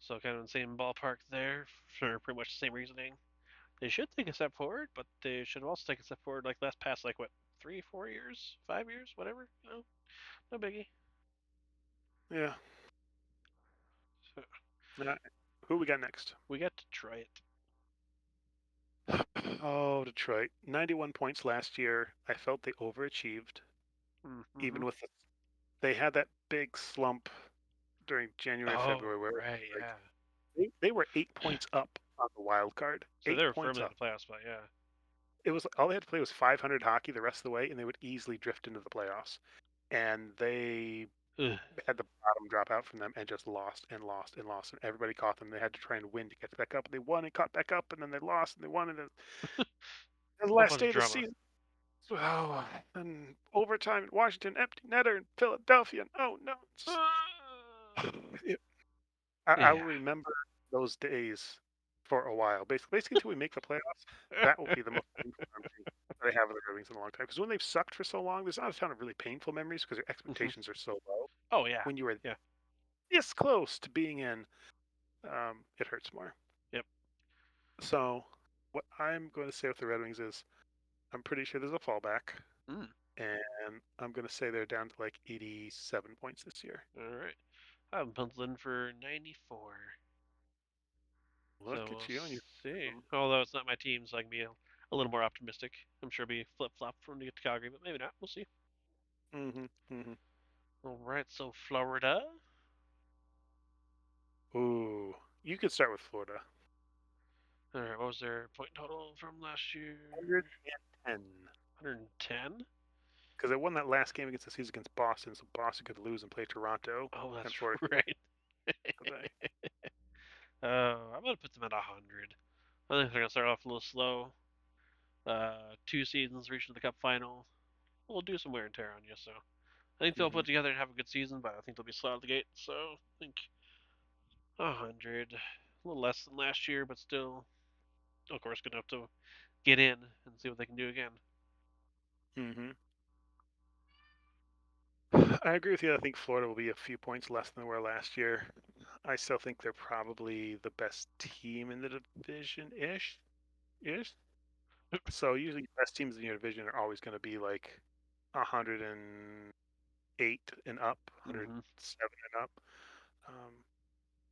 [SPEAKER 1] So kind of in the same ballpark there for pretty much the same reasoning. They should take a step forward, but they should also take a step forward like last past like what 3, 4 years, 5 years, whatever. No biggie.
[SPEAKER 2] Yeah.
[SPEAKER 1] So
[SPEAKER 2] Uh, who we got next?
[SPEAKER 1] we got Detroit.
[SPEAKER 2] Oh, Detroit. 91 points last year. I felt they overachieved.
[SPEAKER 1] Mm-hmm.
[SPEAKER 2] Even with they had that big slump during January,
[SPEAKER 1] Oh
[SPEAKER 2] February where
[SPEAKER 1] right,
[SPEAKER 2] like
[SPEAKER 1] yeah.
[SPEAKER 2] they were 8 points up on the wild card.
[SPEAKER 1] So they
[SPEAKER 2] Eight
[SPEAKER 1] were
[SPEAKER 2] points
[SPEAKER 1] firmly in
[SPEAKER 2] up.
[SPEAKER 1] the playoff spot. Yeah.
[SPEAKER 2] It was all they had to play was 500 hockey the rest of the way, and they would easily drift into the playoffs. And they
[SPEAKER 1] Ugh.
[SPEAKER 2] had the bottom drop out from them and just lost and lost and lost. And everybody caught them. They had to try and win to get back up. They won and caught back up, and then they lost and they won. And then the
[SPEAKER 1] Whole
[SPEAKER 2] last
[SPEAKER 1] bunch of
[SPEAKER 2] day of the
[SPEAKER 1] drama.
[SPEAKER 2] season, oh, and overtime in Washington, empty netter in Philadelphia. And oh no, it's just, I will
[SPEAKER 1] Yeah.
[SPEAKER 2] remember those days for a while. Basically until we make the playoffs, that will be the most painful memory that I have of the Red Wings in a long time. Because when they've sucked for so long, there's not a ton of really painful memories because your
[SPEAKER 1] Mm-hmm.
[SPEAKER 2] expectations are so low.
[SPEAKER 1] Oh yeah.
[SPEAKER 2] When you were
[SPEAKER 1] Yeah.
[SPEAKER 2] this close to being in, it hurts more.
[SPEAKER 1] Yep.
[SPEAKER 2] So what I'm going to say with the Red Wings is I'm pretty sure there's a fallback,
[SPEAKER 1] Mm.
[SPEAKER 2] and I'm going to say they're down to like 87 points this year.
[SPEAKER 1] All right. I'm penciled in for 94. So
[SPEAKER 2] Look
[SPEAKER 1] we'll
[SPEAKER 2] at you and you.
[SPEAKER 1] see. Although it's not my team, so I can be a little more optimistic. I'm sure it'll be flip flop from to get to Calgary, but maybe not. We'll see.
[SPEAKER 2] Mm-hmm, mm-hmm.
[SPEAKER 1] All right. So Florida.
[SPEAKER 2] Ooh, you could start with Florida.
[SPEAKER 1] All right. What was their point total from last year?
[SPEAKER 2] 110.
[SPEAKER 1] 110.
[SPEAKER 2] Because they won that last game against the season against Boston, so Boston could lose and play Toronto,
[SPEAKER 1] Oh, that's
[SPEAKER 2] and Florida could win
[SPEAKER 1] right.
[SPEAKER 2] today.
[SPEAKER 1] I'm gonna put them at 100. I think they're gonna start off a little slow. 2 seasons reaching the Cup final. We'll do some wear and tear on you, so I think they'll
[SPEAKER 2] Mm-hmm.
[SPEAKER 1] put together and have a good season, but I think they'll be slow out of the gate. So I think 100, a little less than last year, but still, of course, good enough to get in and see what they can do again.
[SPEAKER 2] Mm-hmm. I agree with you. I think Florida will be a few points less than they were last year. I still think they're probably the best team in the division ish. Ish. So usually the best teams in your division are always going to be like 108 and up,
[SPEAKER 1] Mm-hmm.
[SPEAKER 2] 107 and up. Um,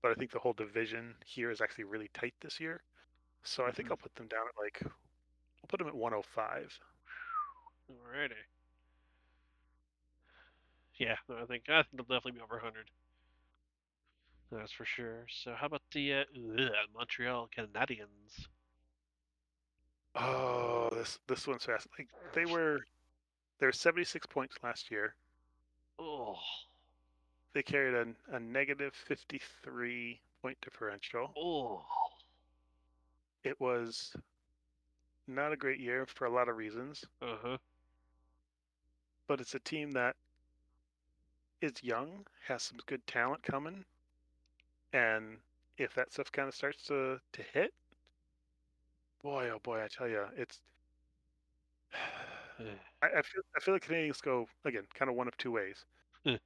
[SPEAKER 2] but I think the whole division here is actually really tight this year. So I think
[SPEAKER 1] Mm-hmm.
[SPEAKER 2] I'll put them down at like put him at 105.
[SPEAKER 1] Alrighty. Yeah, no, I think they'll definitely be over 100. That's for sure. So how about the Montreal Canadiens?
[SPEAKER 2] Oh, this one's fast. Like they were 76 points last year.
[SPEAKER 1] Oh,
[SPEAKER 2] They carried a negative 53 point differential.
[SPEAKER 1] oh.
[SPEAKER 2] It was not a great year for a lot of reasons,
[SPEAKER 1] Uh huh.
[SPEAKER 2] but it's a team that is young, has some good talent coming, and if that stuff kind of starts to hit, boy, oh boy, I tell you, it's. I feel like Canadians go again, kind of one of two ways. They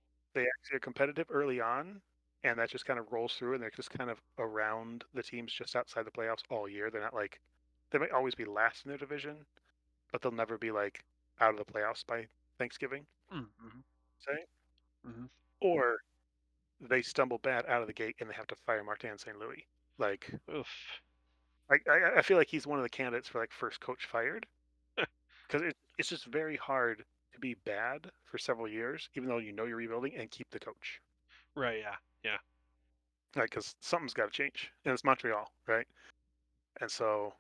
[SPEAKER 2] actually are competitive early on, and that just kind of rolls through, and they're just kind of around the teams just outside the playoffs all year. They're not like they might always be last in their division, but they'll never be like out of the playoffs by Thanksgiving,
[SPEAKER 1] Mm-hmm.
[SPEAKER 2] say.
[SPEAKER 1] Mm-hmm.
[SPEAKER 2] Or they stumble bad out of the gate and they have to fire Martin St. Louis. Like,
[SPEAKER 1] Oof.
[SPEAKER 2] I feel like he's one of the candidates for like first coach fired because it's just very hard to be bad for several years, even though you know you're rebuilding and keep the coach.
[SPEAKER 1] Right. Yeah. Yeah.
[SPEAKER 2] Like, because something's got to change, and it's Montreal, right? And so,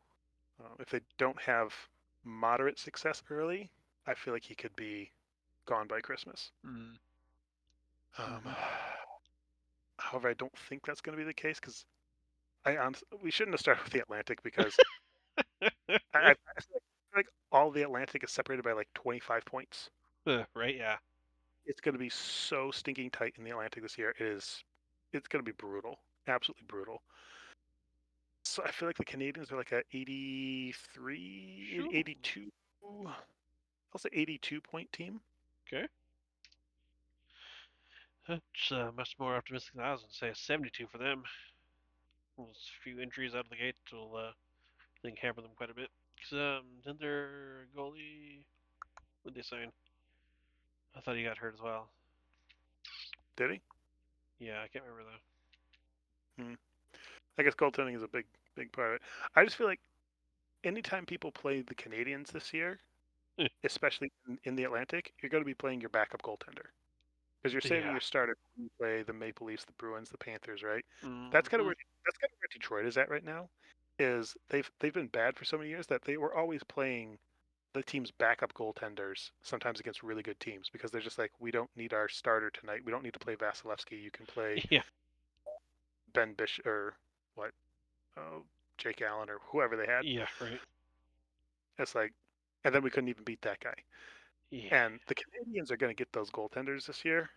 [SPEAKER 2] if they don't have moderate success early, I feel like he could be gone by Christmas.
[SPEAKER 1] Mm-hmm.
[SPEAKER 2] Um,
[SPEAKER 1] Mm-hmm.
[SPEAKER 2] however, I don't think that's going to be the case because we shouldn't have started with the Atlantic because I feel like all the Atlantic is separated by like 25 points.
[SPEAKER 1] Right. Yeah.
[SPEAKER 2] It's going to be so stinking tight in the Atlantic this year. It's going to be brutal, absolutely brutal. So I feel like the Canadians are like a 83,
[SPEAKER 1] Shoo.
[SPEAKER 2] 82, I'll say 82 point team.
[SPEAKER 1] Okay. That's much more optimistic than I was going to say. 72 for them. Those few injuries out of the gate will, I think, hamper them quite a bit. Because did their goalie? What did they sign? I thought he got hurt as well.
[SPEAKER 2] Did he?
[SPEAKER 1] Yeah, I can't remember
[SPEAKER 2] Hmm. I guess goaltending is a big part of it. I just feel like anytime people play the Canadians this year,
[SPEAKER 1] though.
[SPEAKER 2] especially in the Atlantic, you're going to be playing your backup goaltender because you're saving
[SPEAKER 1] Yeah.
[SPEAKER 2] your starter when you play the Maple Leafs, the Bruins, the Panthers, right? That's kind of
[SPEAKER 1] Mm-hmm.
[SPEAKER 2] where that's kind of where Detroit is at right now. Is they've been bad for so many years that they were always playing the team's backup goaltenders sometimes against really good teams because they're just like we don't need our starter tonight. We don't need to play Vasilevsky. You can play
[SPEAKER 1] Yeah.
[SPEAKER 2] Ben Bish or what Jake Allen or whoever they had.
[SPEAKER 1] Yeah. Right.
[SPEAKER 2] It's like, and then we couldn't even beat that guy.
[SPEAKER 1] Yeah.
[SPEAKER 2] And the Canadians are going to get those goaltenders this year,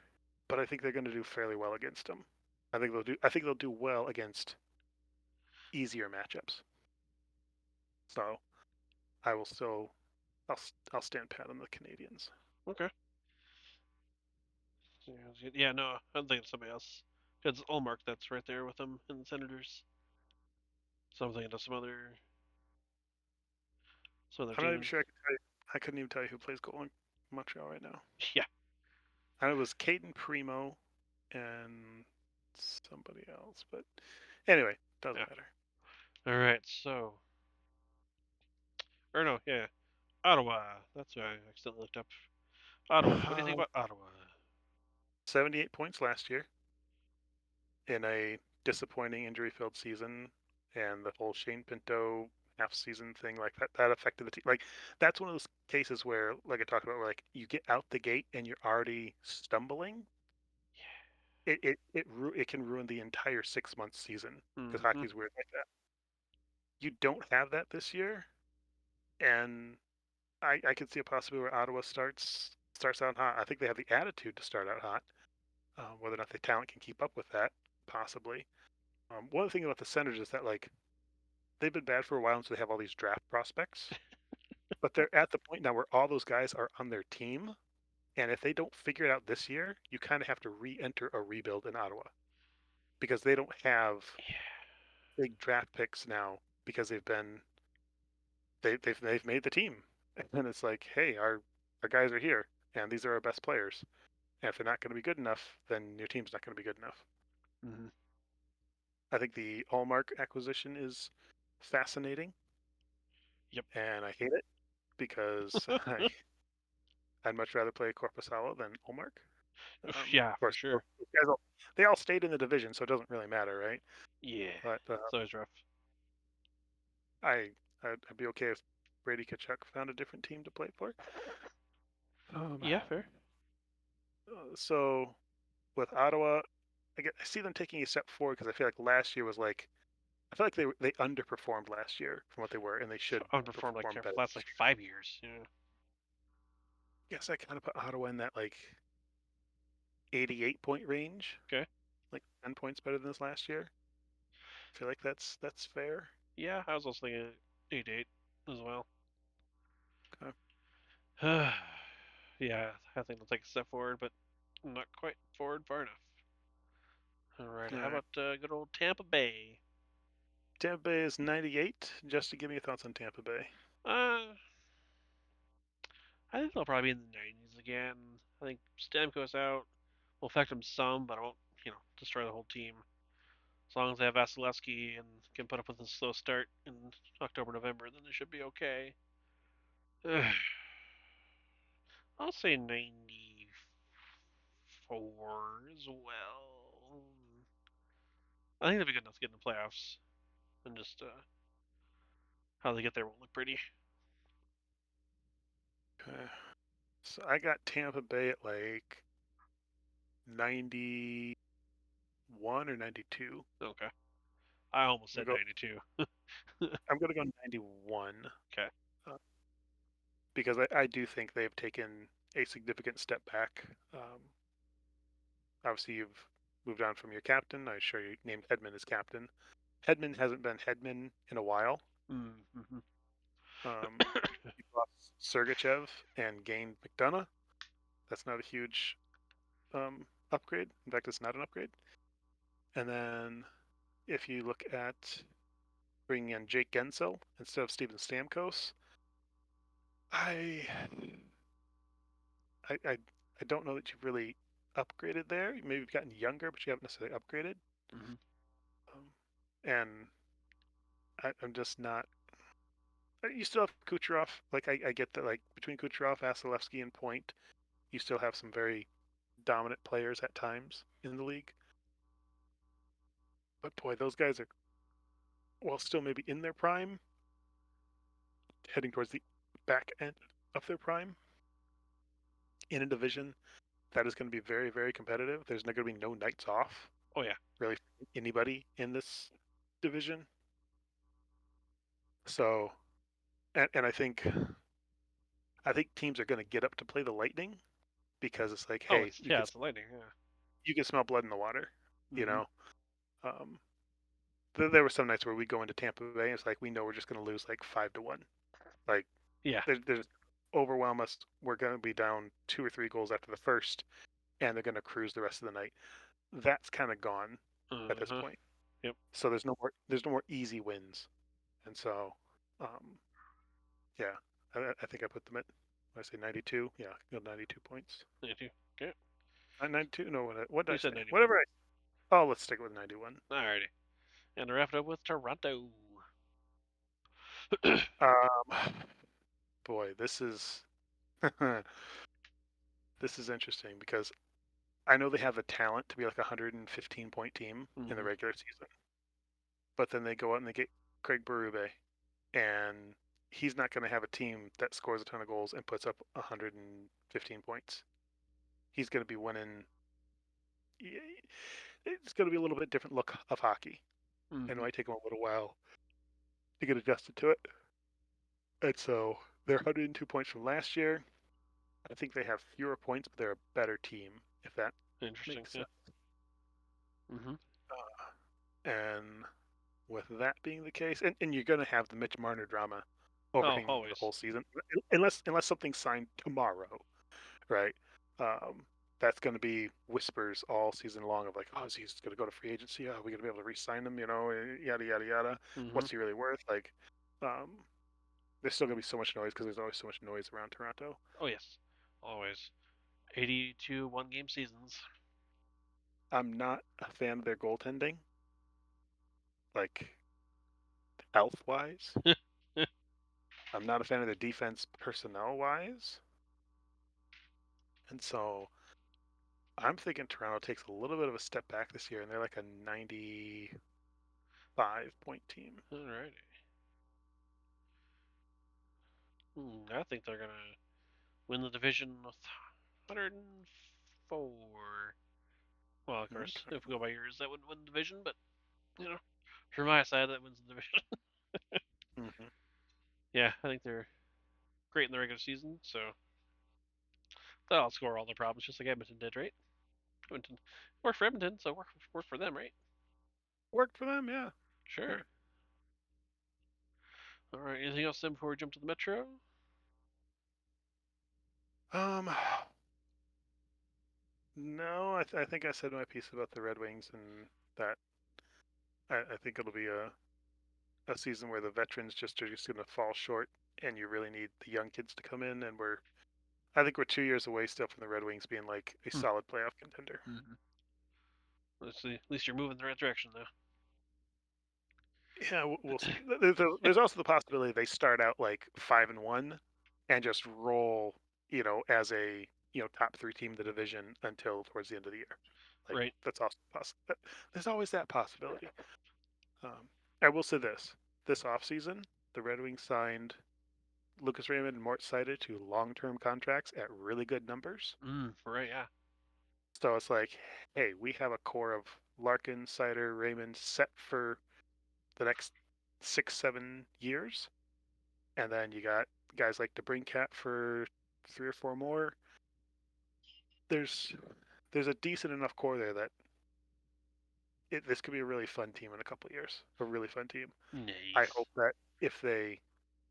[SPEAKER 2] but I think they're going to do fairly well against them. I think they'll do well against easier matchups. So I will still I'll stand pat on the Canadians.
[SPEAKER 1] Okay. Yeah. No, I'm thinking somebody else. It's Allmark that's right there with them in the Senators. So I'm thinking of some other
[SPEAKER 2] I'm not even
[SPEAKER 1] teams.
[SPEAKER 2] sure I can tell you. I couldn't even tell you who plays goal in Montreal right now.
[SPEAKER 1] Yeah.
[SPEAKER 2] I know it was Caden Primo and somebody else, but anyway,
[SPEAKER 1] Yeah.
[SPEAKER 2] doesn't matter.
[SPEAKER 1] All right. So, or no, yeah, Ottawa. That's what I accidentally looked up. Ottawa. What do you think
[SPEAKER 2] Uh,
[SPEAKER 1] about Ottawa?
[SPEAKER 2] 78 points last year in a disappointing injury-filled season, and the whole Shane Pinto half-season thing like that affected the team. Like that's one of those cases where, like I talked about, where like you get out the gate and you're already stumbling. It can ruin the entire 6 month season because
[SPEAKER 1] Mm-hmm.
[SPEAKER 2] hockey's weird like that. You don't have that this year, and I could see a possibility where Ottawa starts out hot. I think they have the attitude to start out hot. Whether or not the talent can keep up with that, possibly. One thing about the Senators is that like they've been bad for a while, and so they have all these draft prospects. But they're at the point now where all those guys are on their team, and if they don't figure it out this year, you kind of have to re-enter a rebuild in Ottawa because they don't have big draft picks now because they've made the team, and it's like, hey, our guys are here, and these are our best players. And if they're not going to be good enough, then your team's not going to be good enough.
[SPEAKER 1] Mm-hmm.
[SPEAKER 2] I think the Allmark acquisition is fascinating.
[SPEAKER 1] Yep.
[SPEAKER 2] and I hate it because I'd much rather play Corpusalo than Olmark.
[SPEAKER 1] Yeah,
[SPEAKER 2] Of
[SPEAKER 1] for
[SPEAKER 2] course,
[SPEAKER 1] sure.
[SPEAKER 2] they all stayed in the division, so it doesn't really matter, right?
[SPEAKER 1] Yeah,
[SPEAKER 2] But
[SPEAKER 1] it's always rough.
[SPEAKER 2] I I'd be okay if Brady Kachuk found a different team to play for. Um,
[SPEAKER 1] Yeah, fair.
[SPEAKER 2] so with Ottawa, I see them taking a step forward because I feel like last year was like I feel like they underperformed last year from what they were, and they should
[SPEAKER 1] Underperformed like
[SPEAKER 2] perform
[SPEAKER 1] for
[SPEAKER 2] better
[SPEAKER 1] the last
[SPEAKER 2] this
[SPEAKER 1] like
[SPEAKER 2] year.
[SPEAKER 1] 5 years. Yeah.
[SPEAKER 2] Guess I kind of put Ottawa in that like 88 point range,
[SPEAKER 1] Okay.
[SPEAKER 2] like 10 points better than this last year. I feel like that's fair.
[SPEAKER 1] Yeah, I was also thinking 8-8 as well.
[SPEAKER 2] Okay.
[SPEAKER 1] Yeah, I think they'll take a step forward, but not quite forward far enough. All right,
[SPEAKER 2] All
[SPEAKER 1] how
[SPEAKER 2] right.
[SPEAKER 1] about good old Tampa Bay?
[SPEAKER 2] Tampa Bay is 98. Just to give me your thoughts on Tampa Bay.
[SPEAKER 1] Uh, I think they'll probably be in the 90s again. I think Stamkos out will affect them some, but I won't, destroy the whole team. As long as they have Vasilevsky and can put up with a slow start in October, November, then they should be okay. I'll say 94 as well. I think that'd be good enough to get in the playoffs, and just how they get there won't look pretty.
[SPEAKER 2] Okay. So I got Tampa Bay at like 91 or 92.
[SPEAKER 1] Okay, I almost
[SPEAKER 2] I'm
[SPEAKER 1] said
[SPEAKER 2] gonna go.
[SPEAKER 1] 92.
[SPEAKER 2] I'm gonna go 91
[SPEAKER 1] Okay.
[SPEAKER 2] uh, because I do think they've taken a significant step back. Obviously, you've moved on from your captain. I'm sure you named Hedman as captain. Hedman hasn't been Hedman in a while.
[SPEAKER 1] Mm-hmm.
[SPEAKER 2] You lost Sergachev and gained McDonough. That's not a huge upgrade. In fact, it's not an upgrade. And then if you look at bringing in Jake Gensel instead of Steven Stamkos, I I don't know that you've really upgraded there. Maybe you've gotten younger, but you haven't necessarily upgraded.
[SPEAKER 1] Mm-hmm.
[SPEAKER 2] Um, and I'm just not. You still have Kucherov. Like I get that. Like between Kucherov, Vasilevsky, and Point, you still have some very dominant players at times in the league. But boy, those guys are well still maybe in their prime, heading towards the back end of their prime in a division that is going to be very very competitive. There's not going to be no nights off
[SPEAKER 1] Oh yeah.
[SPEAKER 2] really for anybody in this division. So and I think teams are going to get up to play the Lightning because it's like,
[SPEAKER 1] Oh,
[SPEAKER 2] hey,
[SPEAKER 1] it's the Lightning. Yeah.
[SPEAKER 2] you can smell blood in the water, you
[SPEAKER 1] Mm-hmm.
[SPEAKER 2] know. Um, there were some nights where we go into Tampa Bay, and it's like we know we're just going to lose like 5-1. Like
[SPEAKER 1] Yeah.
[SPEAKER 2] there's overwhelm us. We're going to be down 2 or 3 goals after the first, and they're going to cruise the rest of the night. That's kind of gone at this
[SPEAKER 1] Uh-huh.
[SPEAKER 2] point.
[SPEAKER 1] Yep.
[SPEAKER 2] So there's no more easy wins, and so yeah, I think I put them at I say 92. Yeah, 92 points.
[SPEAKER 1] 92. Okay.
[SPEAKER 2] 92? No, what did
[SPEAKER 1] You
[SPEAKER 2] I
[SPEAKER 1] said
[SPEAKER 2] say?
[SPEAKER 1] 91.
[SPEAKER 2] Whatever oh, let's stick with 91.
[SPEAKER 1] Alrighty. And to wrap it up with Toronto.
[SPEAKER 2] Um, boy, this is this is interesting because I know they have the talent to be like a 115 point team in the
[SPEAKER 1] Mm-hmm.
[SPEAKER 2] regular season, but then they go out and they get Craig Berube, and he's not going to have a team that scores a ton of goals and puts up 115 points. He's going to be winning. It's going to be a little bit different look of hockey, and it
[SPEAKER 1] Mm-hmm.
[SPEAKER 2] might take him a little while to get adjusted to it. And so they're 102 points from last year. I think they have fewer points, but they're a better team, if that
[SPEAKER 1] Interesting.
[SPEAKER 2] makes
[SPEAKER 1] Yeah.
[SPEAKER 2] sense.
[SPEAKER 1] Mm-hmm.
[SPEAKER 2] And with that being the case, and you're going to have the Mitch Marner drama
[SPEAKER 1] Oh,
[SPEAKER 2] overhanging the
[SPEAKER 1] always.
[SPEAKER 2] whole season, unless something's signed tomorrow, right? Um, that's going to be whispers all season long of like, oh, is he going to go to free agency? Are we going to be able to re-sign him? Yada yada yada.
[SPEAKER 1] Mm-hmm.
[SPEAKER 2] What's he really worth? Like, um, there's still going to be so much noise because there's always so much noise around Toronto.
[SPEAKER 1] Oh yes. Always. 82 one-game seasons.
[SPEAKER 2] I'm not a fan of their goaltending, like health wise. I'm not a fan of their defense personnel wise, and so I'm thinking Toronto takes a little bit of a step back this year, and they're like a 95-point team.
[SPEAKER 1] Alrighty. I think they're gonna win the division with 104. Well, of course,
[SPEAKER 2] Okay.
[SPEAKER 1] if we go by yours, that wouldn't win the division, but you know, for my side, that wins the division.
[SPEAKER 2] Hmm.
[SPEAKER 1] Yeah, I think they're great in the regular season, so they'll outscore all their problems, just like Edmonton did, right? Edmonton worked for Edmonton, so work for them, right?
[SPEAKER 2] Worked for them, yeah.
[SPEAKER 1] Sure.
[SPEAKER 2] Yeah.
[SPEAKER 1] All right. Anything else then before we jump to the Metro?
[SPEAKER 2] Um, no, I think I said my piece about the Red Wings, and that I think it'll be a season where the veterans just are just going to fall short, and you really need the young kids to come in. And I think we're 2 years away still from the Red Wings being like a
[SPEAKER 1] Hmm.
[SPEAKER 2] solid playoff contender.
[SPEAKER 1] Mm-hmm. Let's see. At least you're moving in the right direction, though.
[SPEAKER 2] Yeah, we'll see. There's also the possibility they start out like 5-1, and just roll, as a top three team in the division until towards the end of the year. Like
[SPEAKER 1] Right.
[SPEAKER 2] that's also possible. There's always that possibility. I will say this offseason, the Red Wings signed Lucas Raymond and Mort Seider to long-term contracts at really good numbers.
[SPEAKER 1] Right. Yeah.
[SPEAKER 2] So it's like, hey, we have a core of Larkin, Seider, Raymond set for the next 6, 7 years, and then you got guys like DeBrincat for 3 or 4 more. There's there's a decent enough core there that this could be a really fun team in a couple of years. A really fun team. I
[SPEAKER 1] Nice.
[SPEAKER 2] hope that if they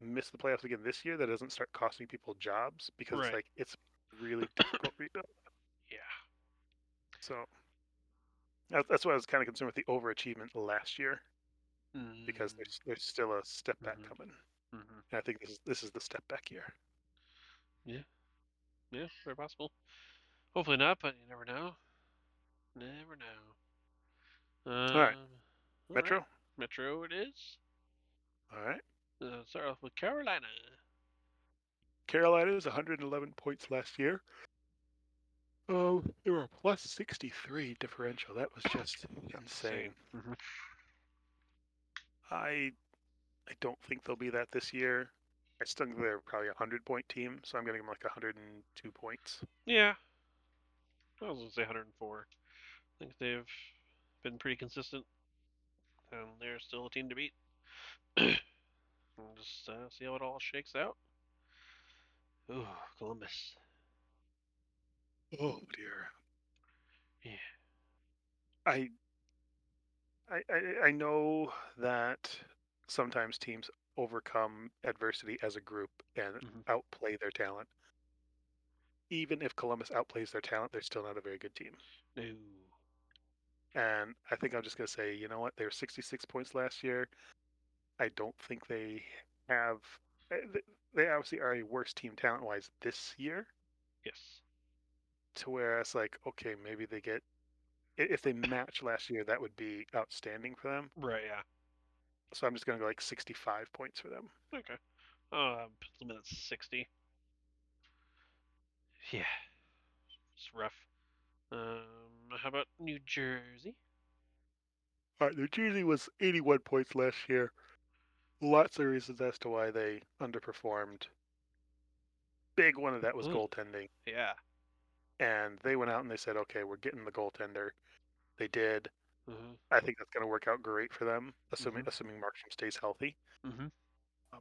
[SPEAKER 2] miss the playoffs again this year, that doesn't start costing people jobs, because it's
[SPEAKER 1] Right.
[SPEAKER 2] like it's really difficult rebuild.
[SPEAKER 1] Yeah.
[SPEAKER 2] So that's why I was kind of concerned with the overachievement last year, because
[SPEAKER 1] Mm-hmm.
[SPEAKER 2] there's still a step back
[SPEAKER 1] Mm-hmm.
[SPEAKER 2] coming.
[SPEAKER 1] Mm-hmm.
[SPEAKER 2] And I think this is the step back year.
[SPEAKER 1] Yeah. Yeah. Very possible. Hopefully not, but you never know. Never know.
[SPEAKER 2] All right,
[SPEAKER 1] All right.
[SPEAKER 2] Metro.
[SPEAKER 1] Metro it is.
[SPEAKER 2] All right,
[SPEAKER 1] Start off with Carolina.
[SPEAKER 2] Carolina is 111 points last year. Oh, they were a plus 63 differential. That was just
[SPEAKER 1] Insane.
[SPEAKER 2] insane.
[SPEAKER 1] Mm-hmm.
[SPEAKER 2] I I don't think they'll be that this year. I still think they're probably a 100-point team, so I'm getting them like 102 points.
[SPEAKER 1] Yeah. I was gonna say 104. I think they've been pretty consistent, and they're still a team to beat. We'll just see how it all shakes out. Ooh, Columbus.
[SPEAKER 2] Oh dear.
[SPEAKER 1] Yeah.
[SPEAKER 2] I I know that sometimes teams overcome adversity as a group and
[SPEAKER 1] Mm-hmm.
[SPEAKER 2] outplay their talent. Even if Columbus outplays their talent, they're still not a very good team.
[SPEAKER 1] No.
[SPEAKER 2] And I think I'm just going to say, you know what? They were 66 points last year. I don't think they have. They obviously are a worse team talent wise this year,
[SPEAKER 1] Yes.
[SPEAKER 2] to where it's like, okay, maybe they get. If they match last year, that would be outstanding for them.
[SPEAKER 1] Right. Yeah.
[SPEAKER 2] So I'm just going to go like 65 points for them.
[SPEAKER 1] Okay. Put them at 60. Yeah. It's rough. How about New Jersey?
[SPEAKER 2] All right, New Jersey was 81 points last year. Lots of reasons as to why they underperformed. Big one of that was
[SPEAKER 1] Ugh.
[SPEAKER 2] goaltending.
[SPEAKER 1] Yeah.
[SPEAKER 2] And they went out and they said, okay, we're getting the goaltender. They did.
[SPEAKER 1] Mm-hmm.
[SPEAKER 2] I think that's going to work out great for them, assuming
[SPEAKER 1] Mm-hmm.
[SPEAKER 2] assuming Markstrom stays healthy.
[SPEAKER 1] Mm-hmm.
[SPEAKER 2] Um,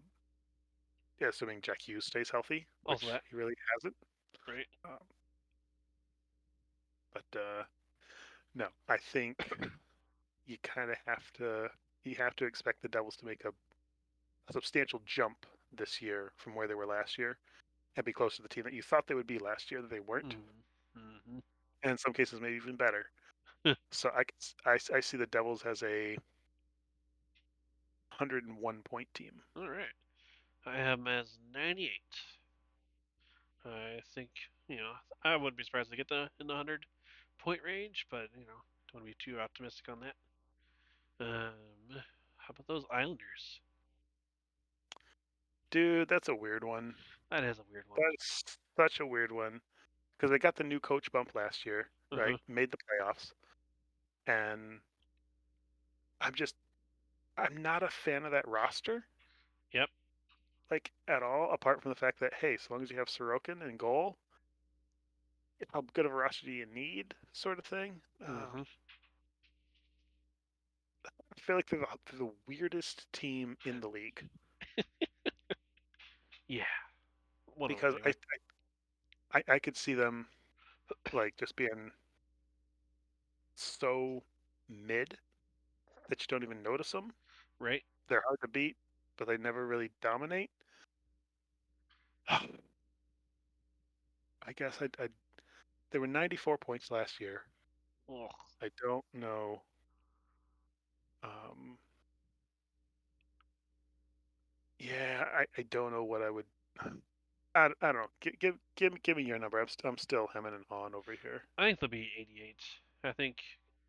[SPEAKER 2] yeah, assuming Jack Hughes stays healthy,
[SPEAKER 1] Also
[SPEAKER 2] which
[SPEAKER 1] that.
[SPEAKER 2] he really hasn't.
[SPEAKER 1] Right.
[SPEAKER 2] But no, I think you kind of have to expect the Devils to make a substantial jump this year from where they were last year, and be close to the team that you thought they would be last year that they weren't,
[SPEAKER 1] Mm-hmm. Mm-hmm.
[SPEAKER 2] and in some cases maybe even better. So I see the Devils as a 101-point team.
[SPEAKER 1] All right. I have them as 98. I think I wouldn't be surprised to get in the 100 point range, but don't want to be too optimistic on that. How about those Islanders?
[SPEAKER 2] Dude, that's a weird one.
[SPEAKER 1] That is a weird one.
[SPEAKER 2] That's such a weird one because they got the new coach bump last year,
[SPEAKER 1] Uh huh.
[SPEAKER 2] right? Made the playoffs, and I'm just I'm not a fan of that roster,
[SPEAKER 1] Yep.
[SPEAKER 2] like at all. Apart from the fact that hey, as long as you have Sorokin in goal, how good of a roster do you need, sort of thing.
[SPEAKER 1] Mhm.
[SPEAKER 2] I feel like they're the weirdest team in the league
[SPEAKER 1] Yeah. One of them
[SPEAKER 2] because
[SPEAKER 1] anyway.
[SPEAKER 2] I could see them like just being so mid that you don't even notice them.
[SPEAKER 1] Right.
[SPEAKER 2] They're hard to beat, but they never really dominate. I guess they were 94 points last year.
[SPEAKER 1] Ugh.
[SPEAKER 2] I don't know. Um, yeah, I don't know what I would. I don't know. Give me your number. I'm still hemming and hawing over here.
[SPEAKER 1] I think they'll be 88. I think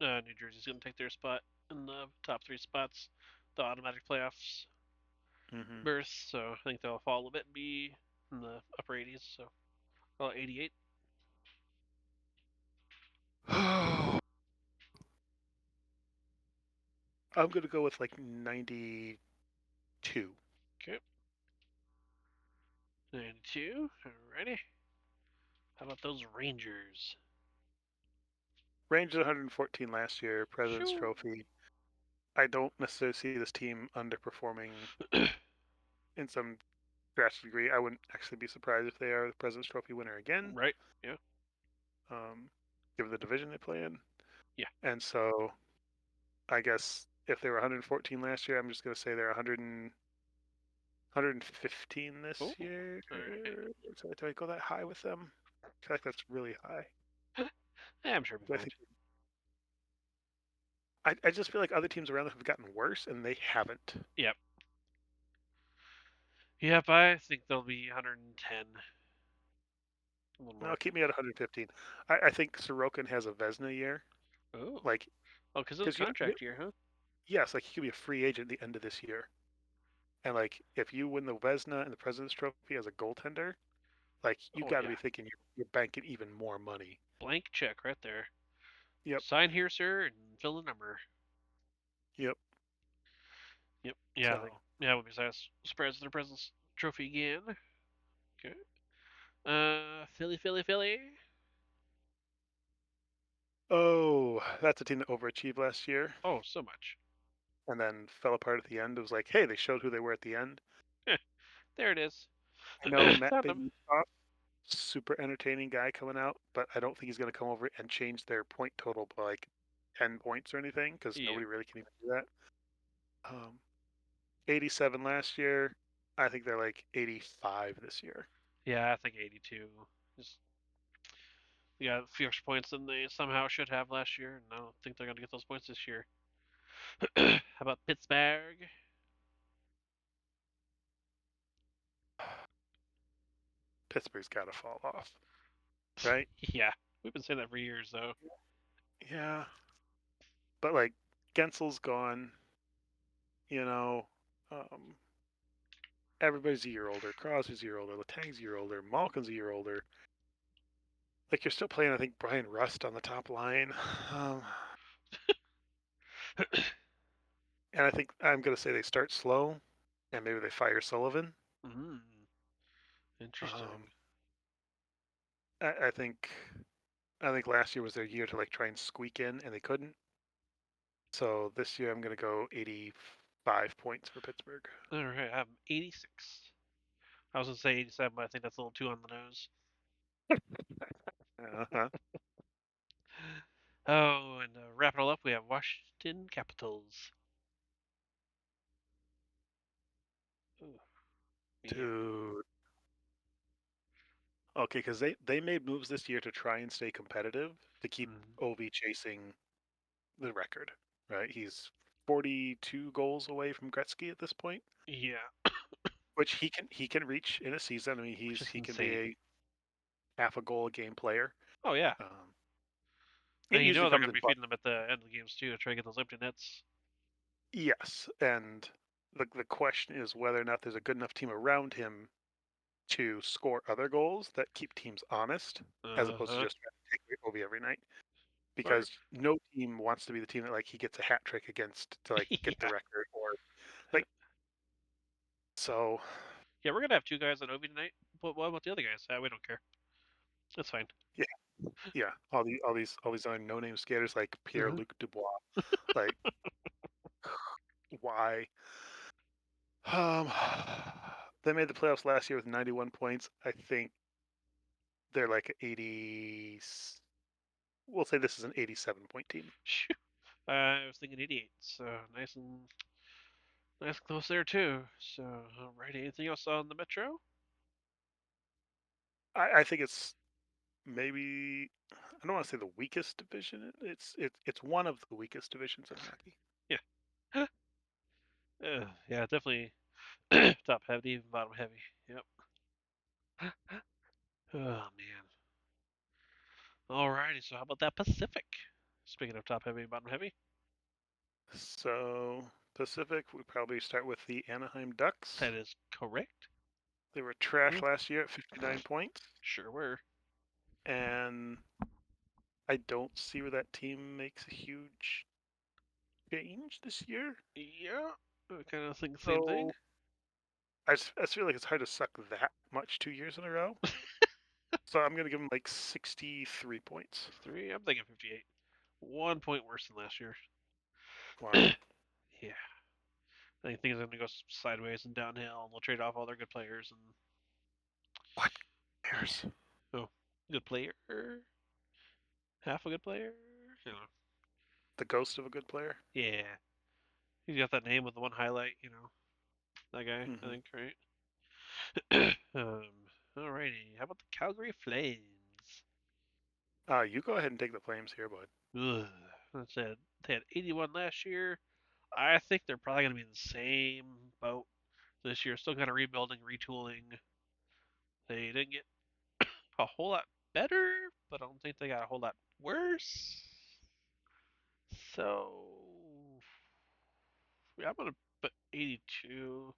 [SPEAKER 1] New Jersey's going to take their spot in the top three spots, the automatic playoffs
[SPEAKER 2] Hmm.
[SPEAKER 1] berth. So I think they'll fall a bit and be in the upper 80s. So 88.
[SPEAKER 2] I'm gonna go with like 92.
[SPEAKER 1] Okay. 92. Alrighty. How about those Rangers?
[SPEAKER 2] Rangers 114 last year, President's
[SPEAKER 1] Shoo.
[SPEAKER 2] Trophy. I don't necessarily see this team underperforming in some drastic degree. I wouldn't actually be surprised if they are the President's Trophy winner again,
[SPEAKER 1] Right. Yeah.
[SPEAKER 2] um, given the division they play in.
[SPEAKER 1] Yeah.
[SPEAKER 2] And so I guess if they were 114 last year, I'm just going to say they're 115
[SPEAKER 1] Oh.
[SPEAKER 2] this year.
[SPEAKER 1] All right.
[SPEAKER 2] So do I go that high with them? I feel like that's really high.
[SPEAKER 1] I'm sure we'll
[SPEAKER 2] Do
[SPEAKER 1] be
[SPEAKER 2] I
[SPEAKER 1] fine.
[SPEAKER 2] think I just feel like other teams around them have gotten worse, and they haven't.
[SPEAKER 1] Yep. Yep. I think they'll be 110. A little
[SPEAKER 2] No,
[SPEAKER 1] more.
[SPEAKER 2] keep me at 115. I think Sorokin has a Vesna year,
[SPEAKER 1] Oh.
[SPEAKER 2] like
[SPEAKER 1] Oh, because of the
[SPEAKER 2] because
[SPEAKER 1] contract year, huh?
[SPEAKER 2] yes, like he could be a free agent at the end of this year, and like if you win the Vesna and the President's Trophy as a goaltender, like you
[SPEAKER 1] Oh
[SPEAKER 2] got to
[SPEAKER 1] yeah.
[SPEAKER 2] be thinking you're banking even more money.
[SPEAKER 1] Blank check right there.
[SPEAKER 2] Yep,
[SPEAKER 1] Sign here, sir, and fill the number.
[SPEAKER 2] yep.
[SPEAKER 1] Yep. Yeah, I think.
[SPEAKER 2] So,
[SPEAKER 1] Yeah, we'll be surprised at their presence trophy again. Okay. Philly, Philly, Philly.
[SPEAKER 2] oh, that's a team that overachieved last year
[SPEAKER 1] Oh, so much.
[SPEAKER 2] and then fell apart at the end. It was like, hey, they showed who they were at the end.
[SPEAKER 1] There it is.
[SPEAKER 2] I know Matt
[SPEAKER 1] Found
[SPEAKER 2] Big
[SPEAKER 1] him.
[SPEAKER 2] super entertaining guy coming out, but I don't think he's going to come over and change their point total by like 10 points or anything because
[SPEAKER 1] Yeah.
[SPEAKER 2] nobody really can even do that. 87 last year. I think they're like 85 this year.
[SPEAKER 1] Yeah, I think 82. Just they got fewer points than they somehow should have last year, and I don't think they're gonna get those points this year. How about Pittsburgh?
[SPEAKER 2] Pittsburgh's got to fall off, right?
[SPEAKER 1] Yeah, we've been saying that for years, though.
[SPEAKER 2] Yeah, but like Gensel's gone. You know, um, everybody's a year older. Crosby's a year older. Letang's a year older. Malkin's a year older. Like you're still playing, I think Brian Rust on the top line, um, and I think I'm gonna say they start slow, and maybe they fire Sullivan.
[SPEAKER 1] mm,
[SPEAKER 2] Um,
[SPEAKER 1] interesting.
[SPEAKER 2] I, I think I think last year was their year to like try and squeak in, and they couldn't. So this year I'm gonna go 85 points for Pittsburgh.
[SPEAKER 1] All right, I have 86. I was gonna say 87, but I think that's a little too on the nose.
[SPEAKER 2] Uh-huh.
[SPEAKER 1] Oh, and wrapping it all up, we have Washington Capitals. Ooh, yeah.
[SPEAKER 2] Dude. Okay, because they made moves this year to try and stay competitive to keep
[SPEAKER 1] Mm,
[SPEAKER 2] Ovi chasing the record. Right? He's 42 goals away from Gretzky at this point,
[SPEAKER 1] yeah,
[SPEAKER 2] which he can reach in a season. I mean,
[SPEAKER 1] which
[SPEAKER 2] he's
[SPEAKER 1] is
[SPEAKER 2] he can be
[SPEAKER 1] insane.
[SPEAKER 2] a half a goal a game player.
[SPEAKER 1] Oh yeah,
[SPEAKER 2] Um, it
[SPEAKER 1] and you
[SPEAKER 2] usually
[SPEAKER 1] know they're
[SPEAKER 2] comes
[SPEAKER 1] gonna
[SPEAKER 2] in
[SPEAKER 1] be feeding them at the end of the games too to try to get those empty nets.
[SPEAKER 2] yes, and the question is whether or not there's a good enough team around him to score other goals that keep teams honest, as
[SPEAKER 1] Uh
[SPEAKER 2] opposed to
[SPEAKER 1] huh.
[SPEAKER 2] just trying to take away Obi every night.
[SPEAKER 1] Smart.
[SPEAKER 2] Because no team wants to be the team that like he gets a hat trick against to like get the
[SPEAKER 1] Yeah.
[SPEAKER 2] record or like so.
[SPEAKER 1] Yeah, we're gonna have two guys on Obi tonight. But what about the other guys? We don't care. That's fine.
[SPEAKER 2] Yeah, yeah. All these other no name skaters like Pierre
[SPEAKER 1] Uh-huh.
[SPEAKER 2] Luc Dubois. Like why? Um, they made the playoffs last year with 91 points. I think they're like 80. We'll say this is an 87-point team.
[SPEAKER 1] Phew. I was thinking 88. So nice close there too. So alrighty. Anything else on the Metro?
[SPEAKER 2] I think it's maybe I don't want to say the weakest division. It's one of the weakest divisions in hockey.
[SPEAKER 1] Yeah. Yeah, definitely top heavy, bottom heavy. Yep. Oh man. Alrighty. So how about that Pacific? Speaking of top heavy, bottom heavy,
[SPEAKER 2] So Pacific, we probably start with the Anaheim Ducks.
[SPEAKER 1] that is correct.
[SPEAKER 2] They were trash
[SPEAKER 1] Mm,
[SPEAKER 2] last year at 59 points,
[SPEAKER 1] sure were.
[SPEAKER 2] and I don't see where that team makes a huge change this year.
[SPEAKER 1] Yeah. I kind of think the same thing.
[SPEAKER 2] So I just feel like it's hard to suck that much 2 years in a row. So I'm gonna give them like 63 points.
[SPEAKER 1] 63. I'm thinking 58. 1 point worse than last year.
[SPEAKER 2] Wow.
[SPEAKER 1] Yeah. I think things are going to go sideways and downhill, and they'll trade off all their good players. And
[SPEAKER 2] What
[SPEAKER 1] yeah,
[SPEAKER 2] cares?
[SPEAKER 1] oh, good player, half a good player. You know,
[SPEAKER 2] The ghost of a good player.
[SPEAKER 1] yeah, he's got that name with the one highlight. That guy. I
[SPEAKER 2] Hmm.
[SPEAKER 1] think um, alrighty. How about the Calgary Flames?
[SPEAKER 2] You go ahead and take the flames here, bud.
[SPEAKER 1] Ugh, that's it. They had 81 last year. I think they're probably going to be in the same boat this year. Still kind of rebuilding, retooling. They didn't get a whole lot better, but I don't think they got a whole lot worse. So yeah, I'm gonna put 82.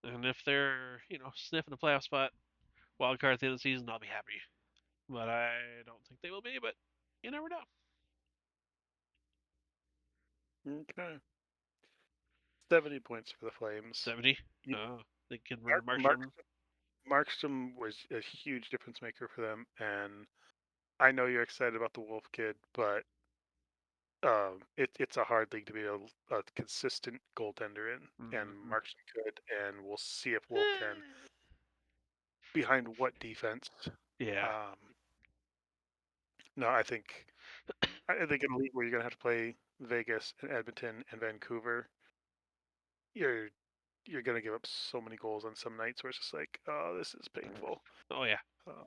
[SPEAKER 1] And if they're, sniffing a playoff spot, wild card at the end of the season, I'll be happy. But I don't think they will be, but you never know.
[SPEAKER 2] Okay. 70 points for the Flames.
[SPEAKER 1] 70.
[SPEAKER 2] You,
[SPEAKER 1] Oh, they can run
[SPEAKER 2] Mark,
[SPEAKER 1] Markstrom.
[SPEAKER 2] Markstrom was a huge difference maker for them, and I know you're excited about the Wolf kid, but it's a hard league to be a consistent goaltender in, and
[SPEAKER 1] Mm-hmm.
[SPEAKER 2] Markstrom could, and we'll see if Wolf can. Behind what defense?
[SPEAKER 1] Yeah.
[SPEAKER 2] Um, no, I think in a league where you're gonna have to play Vegas and Edmonton and Vancouver, you're you're gonna give up so many goals on some nights where it's just like, oh, this is painful.
[SPEAKER 1] Oh yeah.
[SPEAKER 2] Uh,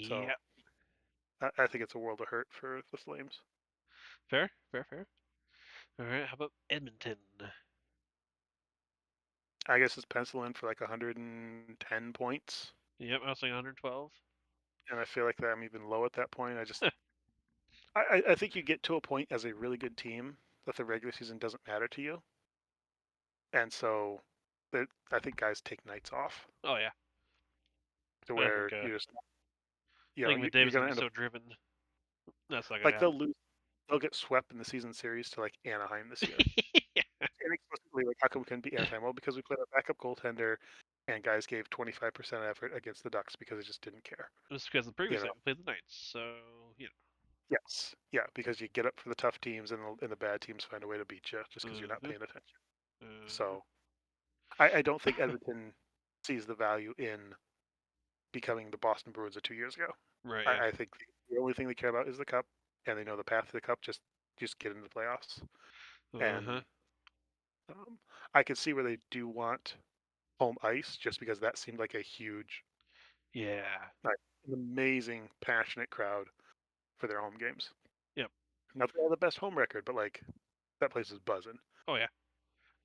[SPEAKER 2] so
[SPEAKER 1] Yeah.
[SPEAKER 2] I think it's a world of hurt for the Flames.
[SPEAKER 1] Fair. Fair. Fair. All right. How about Edmonton?
[SPEAKER 2] I guess it's pencil in for like 110 points,
[SPEAKER 1] Yep. I was saying 112.
[SPEAKER 2] and I feel like that I'm even low at that point. I think you get to a point as a really good team that the regular season doesn't matter to you, and so I think guys take nights off
[SPEAKER 1] Oh yeah.
[SPEAKER 2] to
[SPEAKER 1] I think.
[SPEAKER 2] where you just
[SPEAKER 1] I think
[SPEAKER 2] you're
[SPEAKER 1] McDavid's gonna
[SPEAKER 2] gonna
[SPEAKER 1] be
[SPEAKER 2] end up
[SPEAKER 1] so driven. That's not gonna
[SPEAKER 2] like
[SPEAKER 1] happen.
[SPEAKER 2] they'll get swept in the season series to like Anaheim this year. Inexplicably, like how come we couldn't beat Anaheim? Well, because we played our backup goaltender, and guys gave 25% effort against the Ducks because they just didn't care.
[SPEAKER 1] Just because the
[SPEAKER 2] You
[SPEAKER 1] previous
[SPEAKER 2] know.
[SPEAKER 1] night we played the Knights, so
[SPEAKER 2] Yes. Yeah, because you get up for the tough teams and the bad teams find a way to beat you just because you're not
[SPEAKER 1] uh-huh,
[SPEAKER 2] paying attention.
[SPEAKER 1] uh-huh.
[SPEAKER 2] So I don't think Edmonton sees the value in becoming the Boston Bruins of 2 years ago.
[SPEAKER 1] Right, yeah,
[SPEAKER 2] I think the only thing they care about is the cup, and they know the path to the cup. Just get into the playoffs.
[SPEAKER 1] uh-huh,
[SPEAKER 2] And um, I could see where they do want home ice, just because that seemed like a huge,
[SPEAKER 1] yeah,
[SPEAKER 2] like, an amazing, passionate crowd for their home games.
[SPEAKER 1] yep,
[SPEAKER 2] Not that they have the best home record, but like that place is buzzing.
[SPEAKER 1] oh yeah,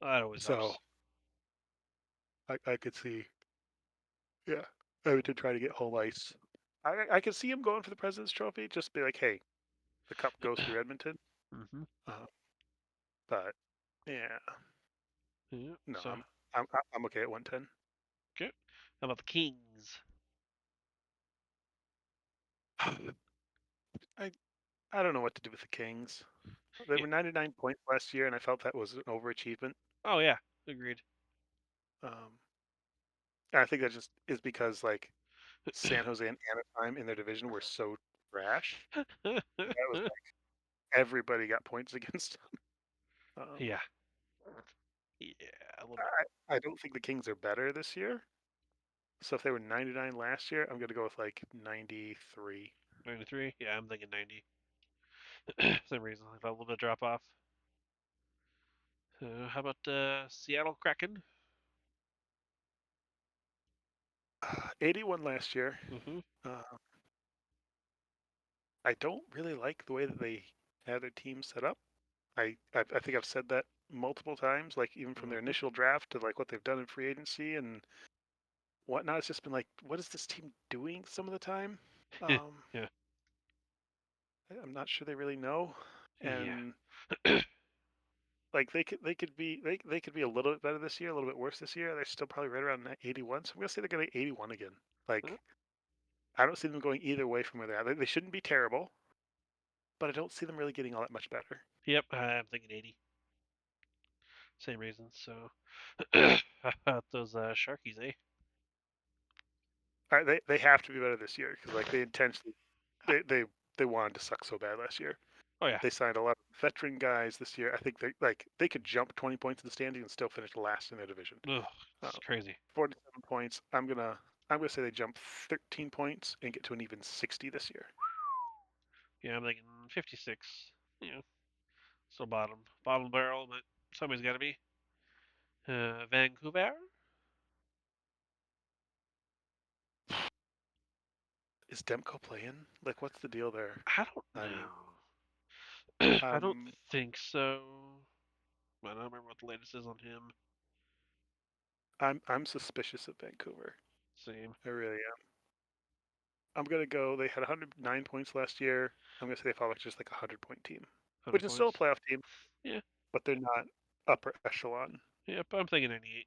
[SPEAKER 1] that always
[SPEAKER 2] So
[SPEAKER 1] helps.
[SPEAKER 2] I could see, yeah, Everton trying to get home ice. I could see him going for the President's Trophy. Just be like, hey, the cup goes through Edmonton.
[SPEAKER 1] Hmm.
[SPEAKER 2] Uh, but yeah,
[SPEAKER 1] Yeah.
[SPEAKER 2] No,
[SPEAKER 1] So
[SPEAKER 2] I'm okay at 110.
[SPEAKER 1] okay. How about the Kings?
[SPEAKER 2] I I don't know what to do with the Kings. They
[SPEAKER 1] Yeah.
[SPEAKER 2] were 99 points last year, and I felt that was an overachievement.
[SPEAKER 1] Oh yeah. Agreed.
[SPEAKER 2] Um, and I think that just is because like San Jose and Anaheim in their division were so trash that was like everybody got points against them.
[SPEAKER 1] Yeah. Yeah. A little bit.
[SPEAKER 2] I don't think the Kings are better this year. So if they were 99 last year, I'm gonna go with like 93.
[SPEAKER 1] 93. Yeah, I'm thinking 90. Same reason. I felt a little bit of drop off. How about Seattle Kraken?
[SPEAKER 2] 81 last year.
[SPEAKER 1] Mm-hmm.
[SPEAKER 2] Uh, I don't really like the way that they have their team set up. I think I've said that multiple times, like even from their
[SPEAKER 1] Mm-hmm.
[SPEAKER 2] initial draft to like what they've done in free agency and whatnot. It's just been like, what is this team doing some of the time? Um,
[SPEAKER 1] Yeah.
[SPEAKER 2] I'm not sure they really know,
[SPEAKER 1] Yeah.
[SPEAKER 2] and like they could be a little bit better this year, a little bit worse this year. They're still probably right around that 81, so I'm gonna say they're gonna 81 again. Like I don't see them going either way from where they're at. They shouldn't be terrible, but I don't see them really getting all that much better.
[SPEAKER 1] Yep. I'm thinking 80. Same reason. So how about those Sharkies, eh?
[SPEAKER 2] All right, they have to be better this year because like they intentionally they they they wanted to suck so bad last year.
[SPEAKER 1] Oh yeah.
[SPEAKER 2] They signed a lot of veteran guys this year. I think they could jump 20 points in the standings and still finish last in their division.
[SPEAKER 1] Ugh,
[SPEAKER 2] Uh,
[SPEAKER 1] it's crazy.
[SPEAKER 2] 47 points. I'm gonna say they jump 13 points and get to an even 60 this year.
[SPEAKER 1] Yeah, I'm thinking 56. You know, still bottom barrel, but somebody's got to be. Vancouver?
[SPEAKER 2] Is Demko playing? Like, what's the deal there?
[SPEAKER 1] I don't
[SPEAKER 2] I mean,
[SPEAKER 1] know. I don't
[SPEAKER 2] um,
[SPEAKER 1] think so. I don't remember what the latest is on him.
[SPEAKER 2] I'm suspicious of Vancouver.
[SPEAKER 1] Same.
[SPEAKER 2] I really am. I'm gonna go. They had 109 points last year. I'm gonna say they fall like just like a 100-point team,
[SPEAKER 1] 100
[SPEAKER 2] which is still a
[SPEAKER 1] points.
[SPEAKER 2] playoff team,
[SPEAKER 1] Yeah.
[SPEAKER 2] but they're not upper echelon.
[SPEAKER 1] Yep. I'm thinking 98.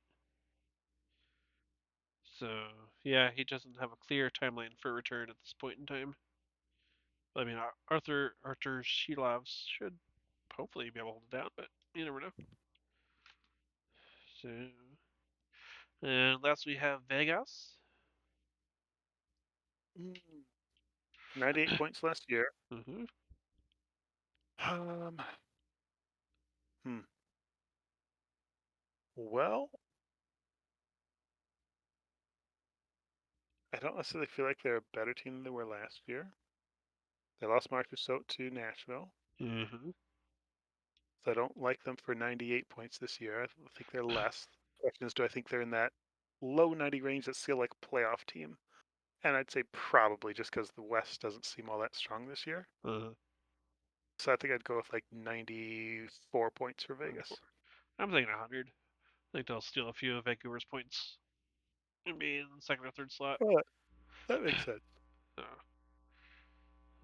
[SPEAKER 1] So yeah, he doesn't have a clear timeline for return at this point in time. I mean, Arthur Shilovs should hopefully be able to hold it down, but you never know. So and last we have Vegas.
[SPEAKER 2] Mm, 98 points last year.
[SPEAKER 1] Mm-hmm.
[SPEAKER 2] Um, hmm. Well, I don't necessarily feel like they're a better team than they were last year. They lost Marcus Soto to Nashville,
[SPEAKER 1] Mm-hmm.
[SPEAKER 2] so I don't like them for 98 points this year. I think they're less. The question is, do I think they're in that low 90 range that's still like a playoff team? And I'd say probably just because the West doesn't seem all that strong this year.
[SPEAKER 1] Uh,
[SPEAKER 2] So I think I'd go with like 94 points for
[SPEAKER 1] 94.
[SPEAKER 2] Vegas.
[SPEAKER 1] I'm thinking 100. I think they'll steal a few of Vancouver's points and be in the second or third slot.
[SPEAKER 2] Well, that makes sense.
[SPEAKER 1] So,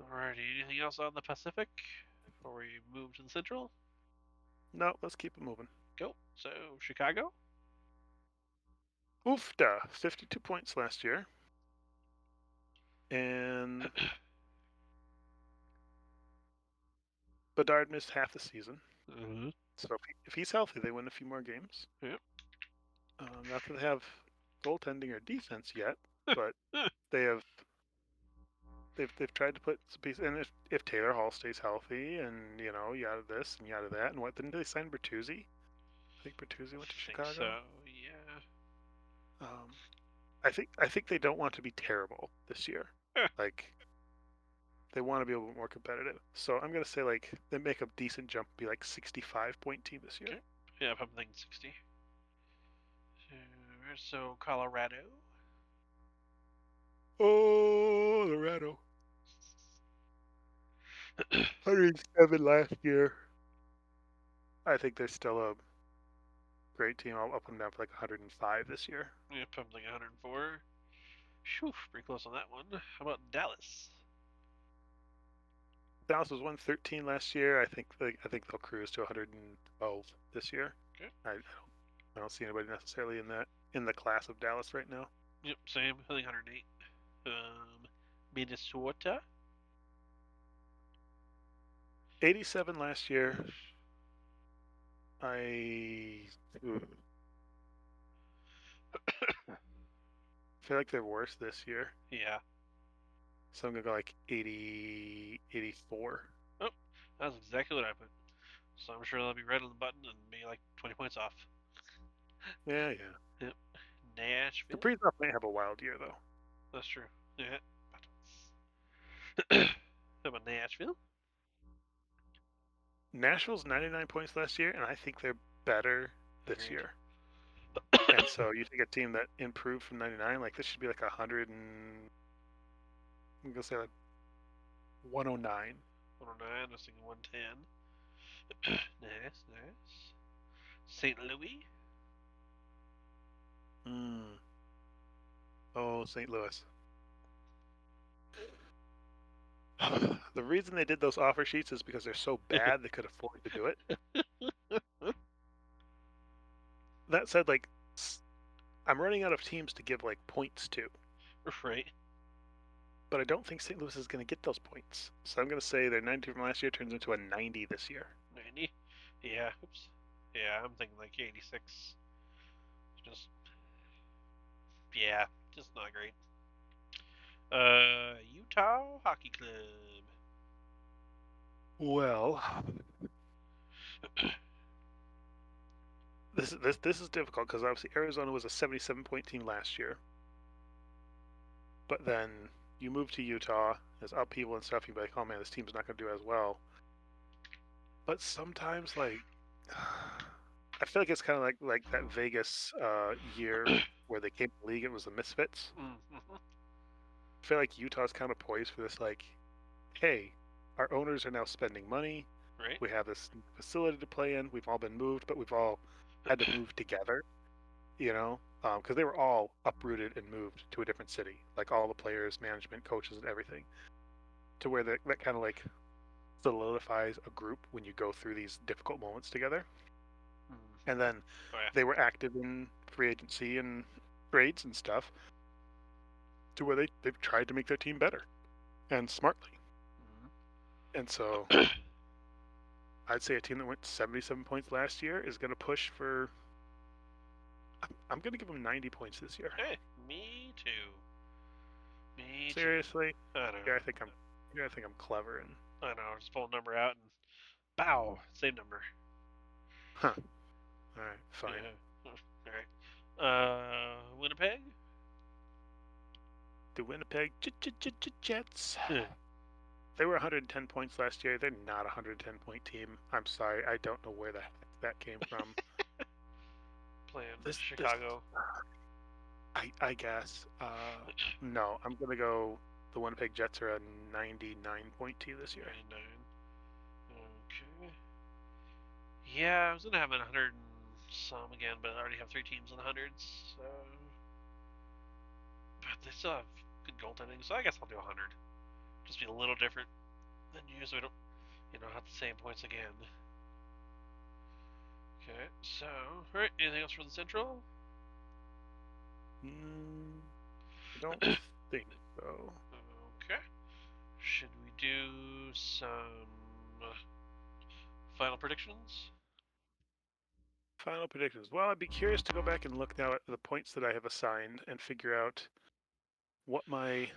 [SPEAKER 1] alrighty. Anything else on the Pacific before we move to the Central?
[SPEAKER 2] No, let's keep it moving.
[SPEAKER 1] Go. So Chicago.
[SPEAKER 2] Oofda, 52 points last year. And Bedard missed half the season.
[SPEAKER 1] Mm-hmm.
[SPEAKER 2] So if he's healthy, they win a few more games.
[SPEAKER 1] Yep.
[SPEAKER 2] Not that they have goaltending or defense yet, but they have they've tried to put some pieces. And if Taylor Hall stays healthy, and yada this and yada that, and what didn't they sign Bertuzzi? I think Bertuzzi went to
[SPEAKER 1] I think so.
[SPEAKER 2] Chicago.
[SPEAKER 1] Yeah.
[SPEAKER 2] Um, I think they don't want to be terrible this year. Like they want to be a little bit more competitive. So I'm gonna say like they make a decent jump, be like 65-point team this year.
[SPEAKER 1] Okay. Yeah, I'm thinking 60. So Colorado.
[SPEAKER 2] Oh, Colorado. 107 last year. I think they're still a great team. I'll up them down for like 105 this year.
[SPEAKER 1] Yep, I'm thinking 104. Phew, pretty close on that one. How about Dallas?
[SPEAKER 2] Dallas was 113 last year. I think they'll cruise to 112 this year.
[SPEAKER 1] Okay.
[SPEAKER 2] I I don't see anybody necessarily in the class of Dallas right now.
[SPEAKER 1] Yep, same. I think 108. Minnesota.
[SPEAKER 2] 87 last year. I feel like they're worse this year.
[SPEAKER 1] Yeah.
[SPEAKER 2] So I'm gonna go like 80, 84.
[SPEAKER 1] Oh, that's exactly what I put. So I'm sure they'll be right on the button and be like 20 points off.
[SPEAKER 2] Yeah, yeah.
[SPEAKER 1] Yep. Nashville.
[SPEAKER 2] Kaprizov may have a wild year though.
[SPEAKER 1] That's true. Yeah. How about Nashville?
[SPEAKER 2] Nashville's 99 points last year, and I think they're better this
[SPEAKER 1] Agreed.
[SPEAKER 2] year. And so you take a team that improved from 99, like this should be like 100 and I'm gonna say like 109.
[SPEAKER 1] 109. I was thinking 110. Nice, nice. St. Louis.
[SPEAKER 2] Mm. Oh, St. Louis. The reason they did those offer sheets is because they're so bad they could afford to do it. That said, like I'm running out of teams to give like points to,
[SPEAKER 1] Right.
[SPEAKER 2] but I don't think St. Louis is going to get those points. So I'm going to say their 90 from last year turns into a 90 this year.
[SPEAKER 1] 90. Yeah. Oops. Yeah, I'm thinking like 86. Just yeah, just not great. Utah Hockey Club.
[SPEAKER 2] Well, this is difficult because obviously Arizona was a 77 point team last year, but then you move to Utah, there's upheaval and stuff. You'd be like, oh man, this team's not going to do as well. But sometimes, like, I feel like it's kind of like that Vegas year where they came to the league. It was the Misfits.
[SPEAKER 1] Mm-hmm.
[SPEAKER 2] I feel like Utah's kind of poised for this. Like, hey, our owners are now spending money.
[SPEAKER 1] Right.
[SPEAKER 2] We have this facility to play in. We've all been moved, but we've all had to move together. You know, because they were all uprooted and moved to a different city. Like all the players, management, coaches, and everything, to where that kind of like solidifies a group when you go through these difficult moments together. And
[SPEAKER 1] Mm-hmm.
[SPEAKER 2] then
[SPEAKER 1] Oh yeah.
[SPEAKER 2] they were active in free agency and trades and stuff to where they've tried to make their team better and smartly. And so
[SPEAKER 1] Mm-hmm.
[SPEAKER 2] I'd say a team that went 77 points last year is going to push for. I'm going to give them 90 points this year.
[SPEAKER 1] Hey, me too. Me too.
[SPEAKER 2] Seriously,
[SPEAKER 1] I
[SPEAKER 2] yeah,
[SPEAKER 1] know.
[SPEAKER 2] I think I'm. Yeah, I think I'm clever and.
[SPEAKER 1] I know. Just pull a number out and bow. Same number.
[SPEAKER 2] Huh. All right, fine.
[SPEAKER 1] Yeah. All right. Winnipeg.
[SPEAKER 2] The Winnipeg Jets.
[SPEAKER 1] Eh,
[SPEAKER 2] They were 110 points last year. They're not a 110 point team. I'm sorry. I don't know where the heck that came from.
[SPEAKER 1] Playing
[SPEAKER 2] This
[SPEAKER 1] Chicago.
[SPEAKER 2] I guess. No, I'm gonna go. The Winnipeg Jets are a 99 point team this year.
[SPEAKER 1] 99. Okay. Yeah, I was gonna have a 100 and some again, but I already have three teams in the hundreds. So, but they still have good goaltending, so I guess I'll do 100. Just be a little different than you, so we don't, have the same points again. Okay, so, alright, anything else for the Central?
[SPEAKER 2] Mm, I don't think so.
[SPEAKER 1] Okay. Should we do some final predictions?
[SPEAKER 2] Final predictions. Well, I'd be curious to go back and look now at the points that I have assigned and figure out what my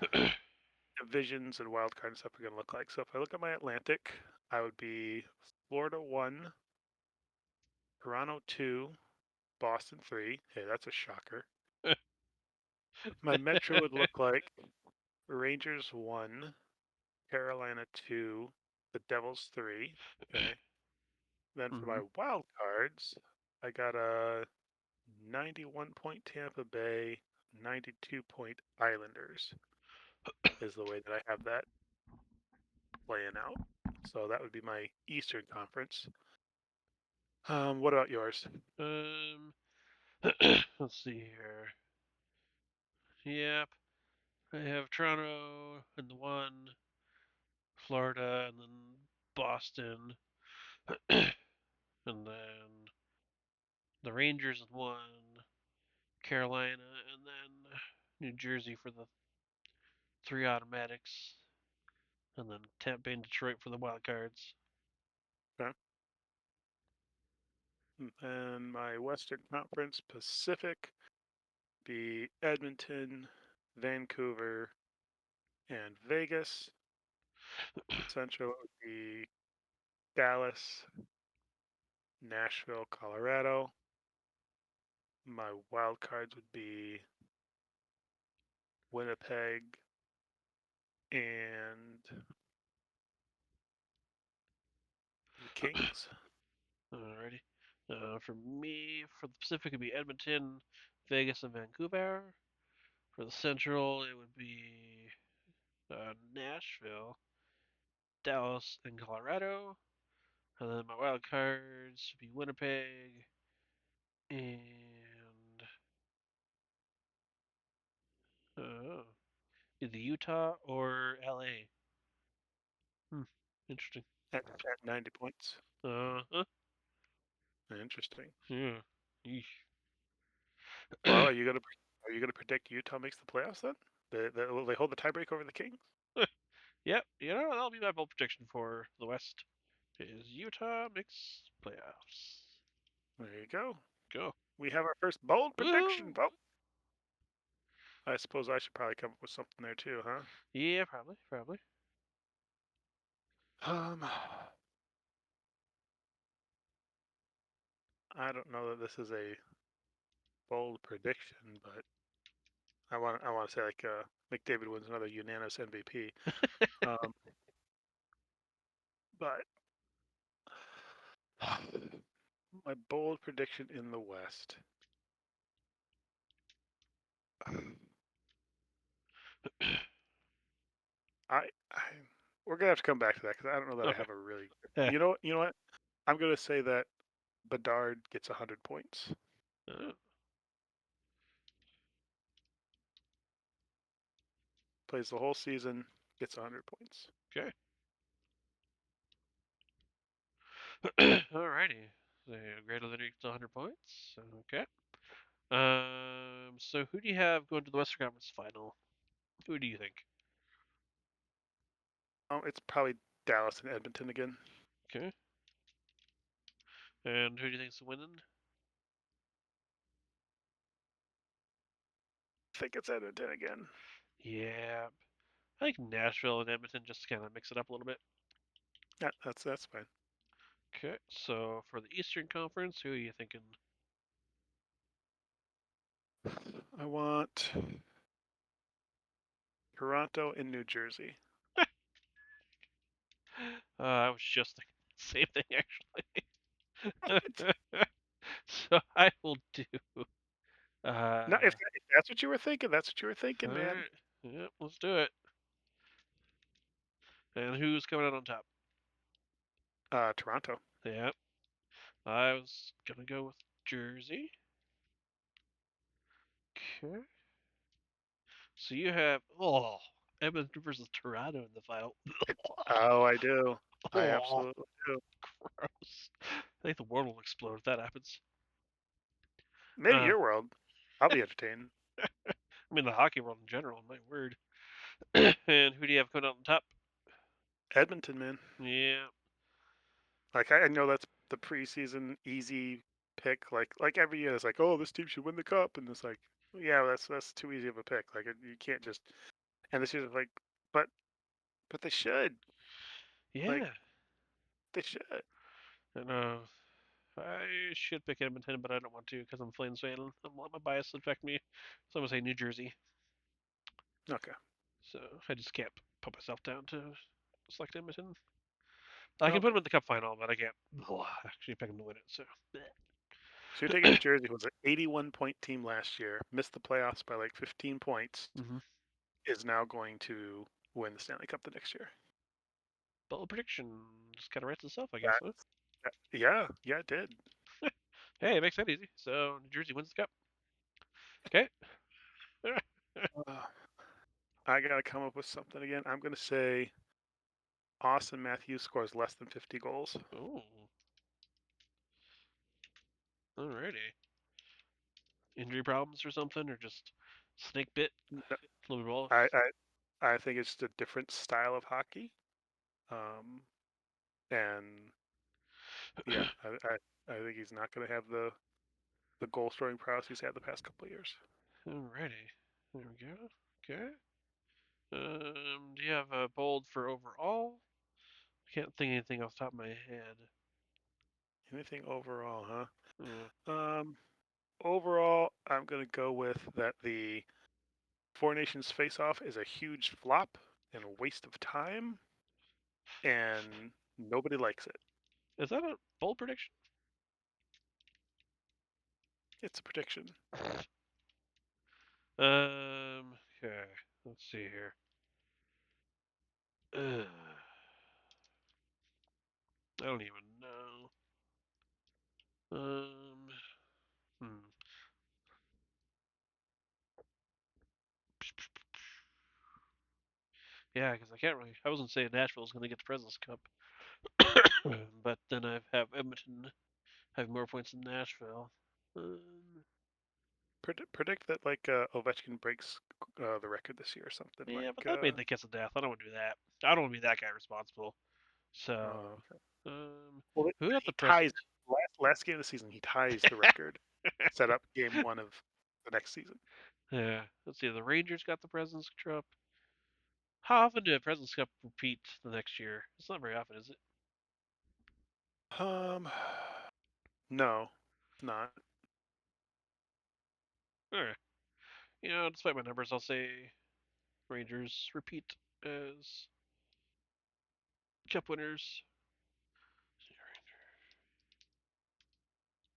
[SPEAKER 2] divisions and wild card and stuff are going to look like. So if I look at my Atlantic, I would be Florida 1, Toronto 2, Boston 3. Hey, that's a shocker. My Metro would look like Rangers 1, Carolina 2, the Devils 3. Okay. Then for
[SPEAKER 1] Mm-hmm.
[SPEAKER 2] my wild cards, I got a 91 point Tampa Bay, 92 point Islanders is the way that I have that playing out. So that would be my Eastern Conference. What about yours?
[SPEAKER 1] Um, let's see here. Yep, I have Toronto in the one, Florida, and then Boston, and then the Rangers in one, Carolina, and then New Jersey for the three automatics, and then Tampa Bay and Detroit for the wild cards.
[SPEAKER 2] Okay. And then my Western Conference Pacific be Edmonton, Vancouver, and Vegas. Central would be Dallas, Nashville, Colorado. My wild cards would be Winnipeg and the Kings.
[SPEAKER 1] Alrighty. For me, for the Pacific, it'd be Edmonton, Vegas, and Vancouver. For the Central, it would be Nashville, Dallas, and Colorado. And then my wild cards would be Winnipeg and uh, either Utah or LA. Hmm, interesting.
[SPEAKER 2] At 90 points.
[SPEAKER 1] Uh,
[SPEAKER 2] Interesting.
[SPEAKER 1] yeah. Yeesh.
[SPEAKER 2] Well, are you gonna predict Utah makes the playoffs then? Will they hold the tiebreak over the Kings?
[SPEAKER 1] Yep, that'll be my bold prediction for the West. Is Utah makes playoffs.
[SPEAKER 2] There you go.
[SPEAKER 1] Go.
[SPEAKER 2] We have our first bold prediction,
[SPEAKER 1] Woohoo!
[SPEAKER 2] folks. I suppose I should probably come up with something there too, huh?
[SPEAKER 1] Yeah, probably.
[SPEAKER 2] Um, I don't know that this is a bold prediction, but I want to say like McDavid wins another unanimous MVP. Um, but my bold prediction in the West. I we're gonna have to come back to that because I don't know that I
[SPEAKER 1] Okay.
[SPEAKER 2] have a really.
[SPEAKER 1] Eh,
[SPEAKER 2] You know what? I'm gonna say that Bedard gets 100 points,
[SPEAKER 1] uh,
[SPEAKER 2] plays the whole season, gets 100 points.
[SPEAKER 1] okay. Alrighty. So greater than or equal to 100 points. Okay. So who do you have going to the Western Conference Final? Who do you think?
[SPEAKER 2] Oh, it's probably Dallas and Edmonton again.
[SPEAKER 1] Okay. And who do you think's winning?
[SPEAKER 2] I think it's Edmonton again.
[SPEAKER 1] Yeah, I think Nashville and Edmonton just kind of mix it up a little bit.
[SPEAKER 2] Yeah, that's fine.
[SPEAKER 1] Okay. So for the Eastern Conference, who are you thinking?
[SPEAKER 2] I want Toronto and New Jersey.
[SPEAKER 1] I was just thinking the same thing actually. So I will do.
[SPEAKER 2] Now, if,
[SPEAKER 1] Uh,
[SPEAKER 2] if that's what you were thinking, that's what you were
[SPEAKER 1] all
[SPEAKER 2] thinking, man.
[SPEAKER 1] right. Yep, let's do it. And who's coming out on top?
[SPEAKER 2] Toronto.
[SPEAKER 1] Yep. I was gonna go with Jersey. Okay. So you have Edmonton versus Toronto in the final.
[SPEAKER 2] Oh, I do. I
[SPEAKER 1] Oh,
[SPEAKER 2] absolutely do.
[SPEAKER 1] gross. I think the world will explode if that happens.
[SPEAKER 2] Maybe
[SPEAKER 1] Uh,
[SPEAKER 2] your world. I'll be entertained.
[SPEAKER 1] I mean the hockey world in general. My word. And who do you have coming out on top?
[SPEAKER 2] Edmonton, man.
[SPEAKER 1] Yeah.
[SPEAKER 2] Like I know that's the preseason easy pick. Like every year, it's like, oh, this team should win the cup, and it's like, yeah, that's too easy of a pick. Like you can't just. And this year's like, but but they should. Like
[SPEAKER 1] Yeah.
[SPEAKER 2] they should.
[SPEAKER 1] I know. I should pick Edmonton, but I don't want to because I'm a Flames fan. I don't let my bias affect me. So I'm gonna say New Jersey.
[SPEAKER 2] Okay.
[SPEAKER 1] So I just can't put myself down to select Edmonton. I can put
[SPEAKER 2] Okay.
[SPEAKER 1] them in the Cup final, but I can't actually pick them to win it. So
[SPEAKER 2] So you're taking New Jersey, who was an 81 point team last year, missed the playoffs by like 15 points,
[SPEAKER 1] hmm
[SPEAKER 2] is now going to win the Stanley Cup the next year.
[SPEAKER 1] bold prediction just kind of writes itself, I guess. Huh?
[SPEAKER 2] That's yeah, yeah, it did.
[SPEAKER 1] Hey, it makes that easy. So New Jersey wins the Cup. Okay.
[SPEAKER 2] Uh, I gotta come up with something again. I'm gonna say Austin Matthews scores less than 50 goals.
[SPEAKER 1] Oh, Alrighty. Injury problems or something, or just snake bit?
[SPEAKER 2] No,
[SPEAKER 1] A little bit of both.
[SPEAKER 2] I, I think it's just a different style of hockey. Um, and yeah, I think he's not going to have the goal scoring prowess he's had the past couple of years.
[SPEAKER 1] Alrighty. There we go. Okay. Do you have a bold for overall? I can't think of anything off the top of my head.
[SPEAKER 2] Anything overall, huh?
[SPEAKER 1] Uh,
[SPEAKER 2] Overall, I'm going to go with that the Four Nations face off is a huge flop and a waste of time, and nobody likes it.
[SPEAKER 1] is that a bold prediction?
[SPEAKER 2] It's a prediction.
[SPEAKER 1] Okay. Let's see here. Ugh, I don't even know. Um, hmm. Yeah, because I can't really. I wasn't saying Nashville's going to get the President's Cup, but then I have Edmonton have more points than Nashville. Um,
[SPEAKER 2] Predict that like Ovechkin breaks the record this year or something
[SPEAKER 1] yeah, but
[SPEAKER 2] like.
[SPEAKER 1] that made the kiss of death. I don't want to do that. I don't want to be that guy responsible. So,
[SPEAKER 2] Okay.
[SPEAKER 1] um,
[SPEAKER 2] Well,
[SPEAKER 1] who got
[SPEAKER 2] he
[SPEAKER 1] the
[SPEAKER 2] ties
[SPEAKER 1] present?
[SPEAKER 2] last game of the season. He ties the record set up game one of the next season.
[SPEAKER 1] Yeah, let's see. The Rangers got the President's Cup. How often do a President's Cup repeat the next year? It's not very often, is it?
[SPEAKER 2] Um, no, it's not.
[SPEAKER 1] Alright. Despite my numbers, I'll say Rangers repeat as Cup winners.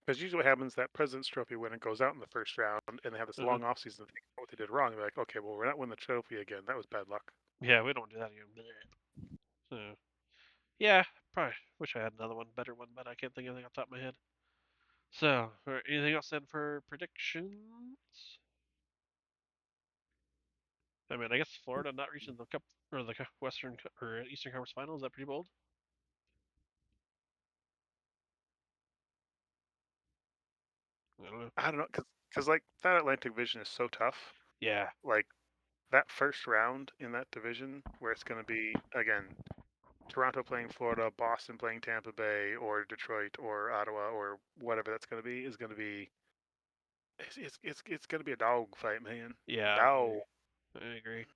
[SPEAKER 2] Because usually what happens that President's Trophy winner goes out in the first round and they have this
[SPEAKER 1] Uh-huh.
[SPEAKER 2] long offseason to think about what they did wrong. They're like, okay, well, we're not winning the trophy again. That was bad luck.
[SPEAKER 1] Yeah, we don't do that again. So, yeah, probably wish I had another one, better one, but I can't think of anything off the top of my head. So, anything else then for predictions? I mean, I guess Florida not reaching the Cup or the Western or Eastern Conference Final, is that pretty bold? I don't know.
[SPEAKER 2] I don't know, because like that Atlantic Division is so tough.
[SPEAKER 1] Yeah,
[SPEAKER 2] Like that first round in that division, where it's going to be again Toronto playing Florida, Boston playing Tampa Bay, or Detroit, or Ottawa, or whatever that's going to be, is going to be it's going to be a dog fight, man.
[SPEAKER 1] yeah,
[SPEAKER 2] Dog.
[SPEAKER 1] I agree.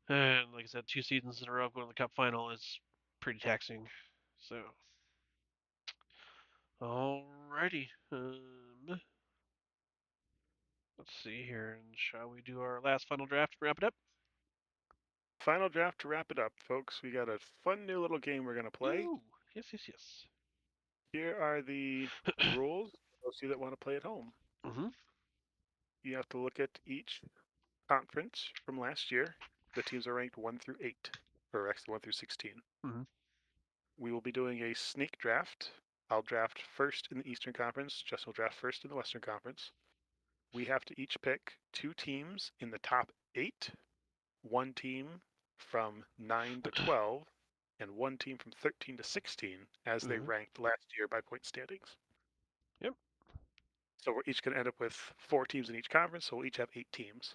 [SPEAKER 1] And like I said, 2 seasons in a row going to the Cup final is pretty taxing. So, alrighty. Let's see here, and shall we do our last final draft to wrap it up?
[SPEAKER 2] Final draft to wrap it up, folks. We got a fun new little game we're going to play.
[SPEAKER 1] Ooh, yes, yes, yes.
[SPEAKER 2] Here are the rules. Those of you that want to play at home.
[SPEAKER 1] Mm-hmm.
[SPEAKER 2] You have to look at each conference from last year. The teams are ranked 1 through 8, or actually 1 through 16.
[SPEAKER 1] Mm-hmm.
[SPEAKER 2] We will be doing a snake draft. I'll draft first in the Eastern Conference. Jess will draft first in the Western Conference. We have to each pick two teams in the top 8, one team from 9 to 12, and one team from 13 to 16 as they
[SPEAKER 1] Mm-hmm.
[SPEAKER 2] ranked last year by point standings.
[SPEAKER 1] Yep.
[SPEAKER 2] So we're each going to end up with 4 teams in each conference, so we'll each have 8 teams.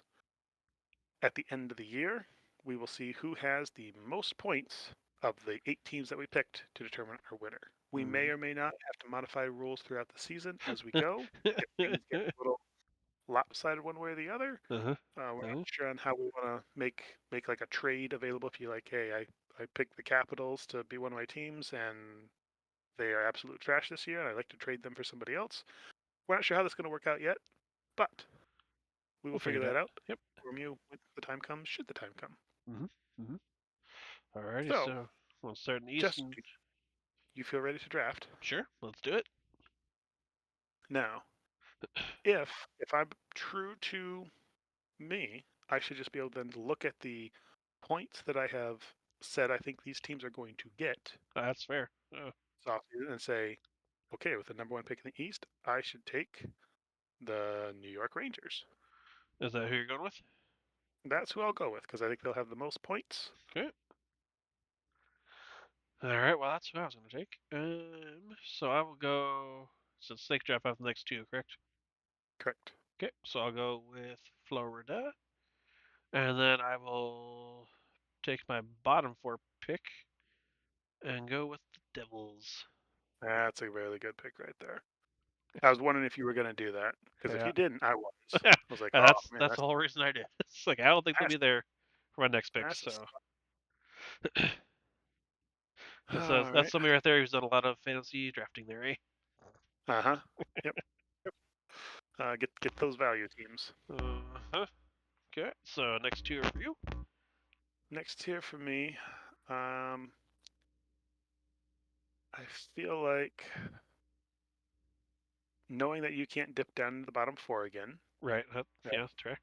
[SPEAKER 2] At the end of the year, we will see who has the most points of the 8 teams that we picked to determine our winner. We may
[SPEAKER 1] Mm-hmm.
[SPEAKER 2] or may not have to modify rules throughout the season as we go. If things get a little lopsided one way or the other,
[SPEAKER 1] uh-huh.
[SPEAKER 2] we're not
[SPEAKER 1] Uh-huh.
[SPEAKER 2] sure on how we want to make like a trade available. If you like, hey, I picked the Capitals to be one of my teams, and they are absolute trash this year, and I'd like to trade them for somebody else. We're not sure how that's going to work out yet, but we will
[SPEAKER 1] We'll
[SPEAKER 2] figure
[SPEAKER 1] figure it
[SPEAKER 2] that
[SPEAKER 1] out.
[SPEAKER 2] out.
[SPEAKER 1] Yep.
[SPEAKER 2] From you when the time comes, should the time come.
[SPEAKER 1] Mm-hmm. Mm-hmm. Alrighty,
[SPEAKER 2] So,
[SPEAKER 1] so we'll start in the East
[SPEAKER 2] Jess,
[SPEAKER 1] and
[SPEAKER 2] you feel ready to draft?
[SPEAKER 1] sure, let's do it.
[SPEAKER 2] Now, if I'm true to me, I should just be able then to look at the points that I have said I think these teams are going to get
[SPEAKER 1] That's fair.
[SPEAKER 2] and say, okay, with the number one pick in the East, I should take the New York Rangers.
[SPEAKER 1] Is that who you're going with?
[SPEAKER 2] That's who I'll go with because I think they'll have the most points.
[SPEAKER 1] Okay. All right. Well, that's what I was gonna take. So I will go. So snake draft off the next two, correct?
[SPEAKER 2] Correct.
[SPEAKER 1] Okay, so I'll go with Florida, and then I will take my bottom four pick and go with the Devils.
[SPEAKER 2] That's a really good pick right there. I was wondering if you were going to do that because if
[SPEAKER 1] Yeah,
[SPEAKER 2] you didn't, I was.
[SPEAKER 1] and
[SPEAKER 2] I was like, oh
[SPEAKER 1] that's
[SPEAKER 2] man,
[SPEAKER 1] that's the whole reason I did. It's like I don't think they'll be
[SPEAKER 2] that's
[SPEAKER 1] there for my next pick.
[SPEAKER 2] that's
[SPEAKER 1] So
[SPEAKER 2] all
[SPEAKER 1] that's
[SPEAKER 2] right.
[SPEAKER 1] somebody right there who's done a lot of fantasy drafting there, eh?
[SPEAKER 2] Uh huh. Yep. Yep. Get those value teams.
[SPEAKER 1] Uh-huh. Okay, so next two are for you.
[SPEAKER 2] Next here for me, um, I feel like knowing that you can't dip down into the bottom four again.
[SPEAKER 1] Right.
[SPEAKER 2] Right?
[SPEAKER 1] Yeah, that's right.